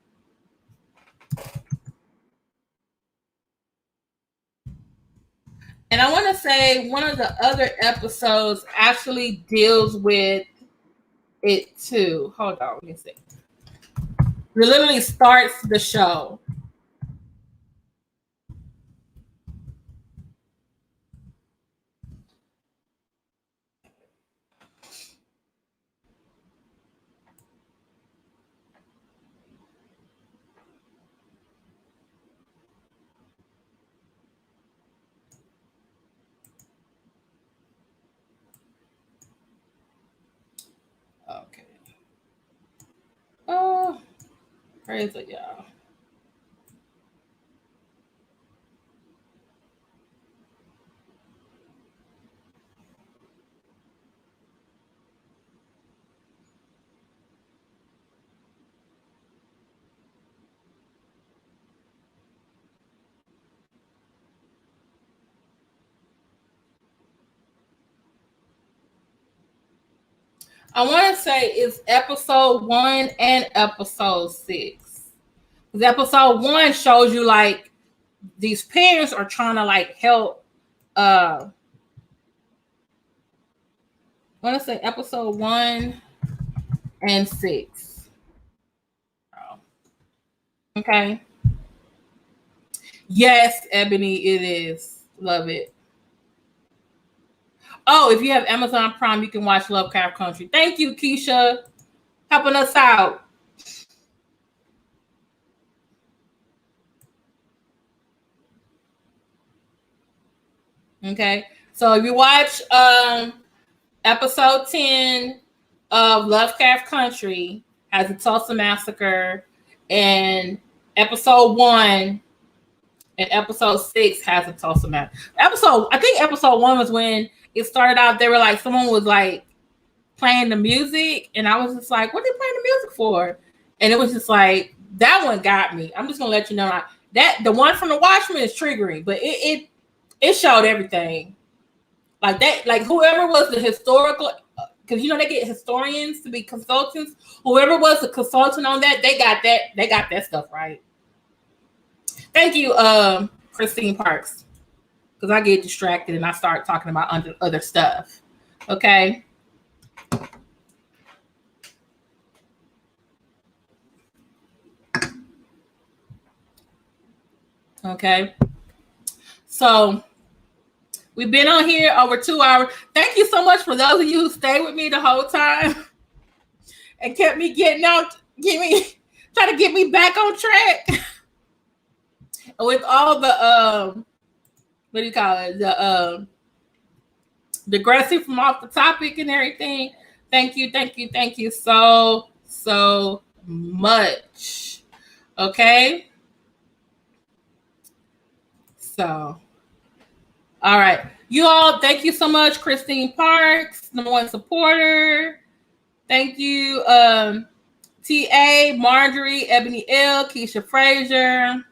And I want to say one of the other episodes actually deals with it too. Hold on, let me see. It literally starts the show. Okay. Oh, praise it, y'all. I want to say it's episode 1 and episode 6. Because episode 1 shows you like these parents are trying to like help. I want to say episode 1 and 6. Okay. Yes, Ebony, it is. Love it. Oh, if you have Amazon Prime, you can watch Lovecraft Country. Thank you, Keisha, helping us out. Okay, so if you watch episode 10 of Lovecraft Country, has the Tulsa Massacre, and episode 1 and episode 6 has a Tulsa Massacre. I think episode 1 was when it started out. They were like, someone was like playing the music, and I was just like, what are they playing the music for? And it was just like, that one got me. I'm just gonna let you know that the one from the Watchmen is triggering, but it showed everything. Like that, like whoever was the historical, because you know they get historians to be consultants. Whoever was the consultant on that, they got that stuff right. Thank you, Christine Parks, because I get distracted and I start talking about other stuff. Okay. Okay. So we've been on here over 2 hours. Thank you so much for those of you who stayed with me the whole time and kept me trying to get me back on track. With all the what do you call it? The digressing from off the topic and everything. Thank you so much. Okay. So, all right. You all, thank you so much, Christine Parks, #1 supporter. Thank you, TA, Marjorie, Ebony L, Keisha Frazier,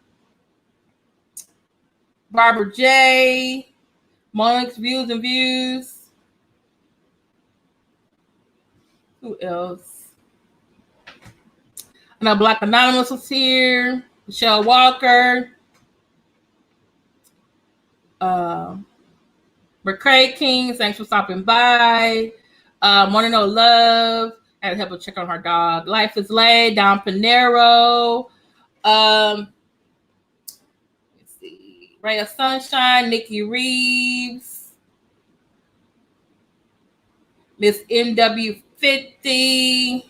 Barbara J, Monix Views and Views. Who else? I know Black Anonymous was here. Michelle Walker. McCray King, thanks for stopping by. Want to know love. I had to help her check on her dog. Life is Laid, Don Panero. Let's see. Ray of Sunshine, Nikki Reeves. Miss NW50.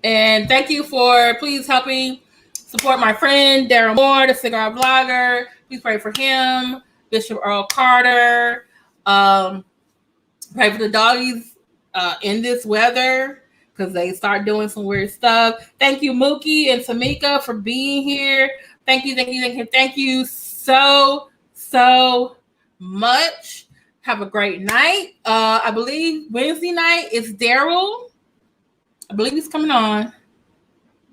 And thank you for please helping support my friend Darryl Moore, the cigar blogger. Please pray for him. Bishop Earl Carter. Pray for the doggies in this weather because they start doing some weird stuff. Thank you, Mookie and Tamika, for being here. Thank you so much. Have a great night. I believe Wednesday night is Darryl. I believe he's coming on.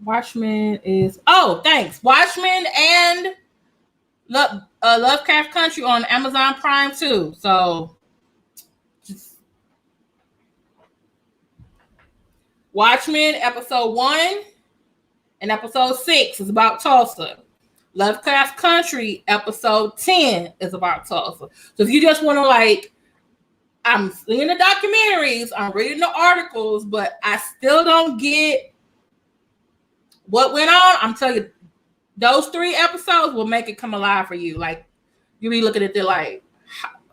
Watchmen is thanks. Watchmen and Lovecraft Country on Amazon Prime too. So just Watchmen episode 1 and episode 6 is about Tulsa. Lovecraft Country episode 10 is about Tulsa. So if you just want to like I'm seeing the documentaries, I'm reading the articles, but I still don't get what went on. I'm telling you, those 3 episodes will make it come alive for you. Like, you be looking at it like,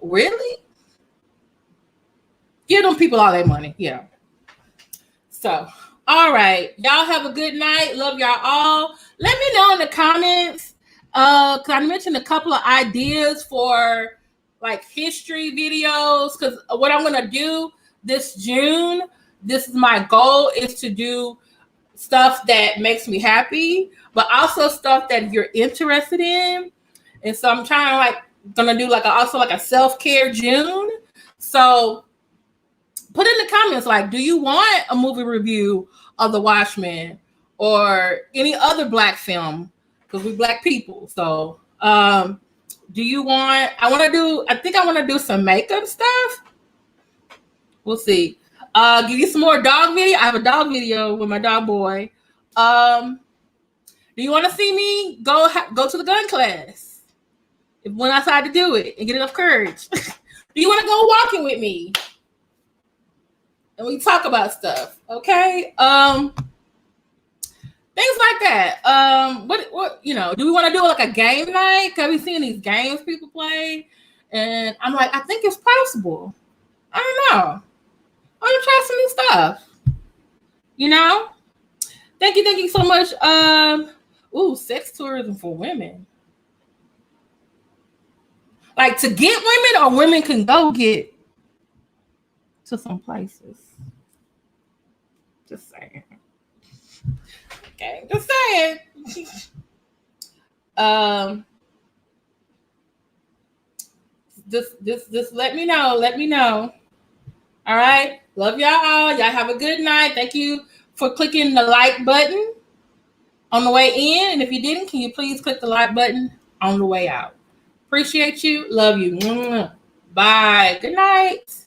really? Give them people all their money. Yeah. So, all right. Y'all have a good night. Love y'all all. Let me know in the comments. Cause I mentioned a couple of ideas for like history videos. Cause what I'm gonna do this June, this is my goal, is to do stuff that makes me happy, but also stuff that you're interested in. And so I'm trying to like gonna do like a self-care June. So put in the comments, like, do you want a movie review of The Watchmen or any other Black film? Because we Black people. So do you want, I think I want to do some makeup stuff. We'll see. Give you some more dog video. I have a dog video with my dog boy. Do you want to see me go to the gun class? When I decide to do it and get enough courage. Do you want to go walking with me? And we talk about stuff, okay? Things like that. What do we want to do like a game night? Cause we seen these games people play, and I'm like, I think it's possible. I don't know. I want to try some new stuff. You know? Thank you so much. Sex tourism for women. Like to get women, or women can go get to some places. Just saying. Okay, just saying. Just let me know. Let me know. All right. Love y'all all. Y'all have a good night. Thank you for clicking the like button on the way in. And if you didn't, can you please click the like button on the way out? Appreciate you. Love you. Bye. Good night.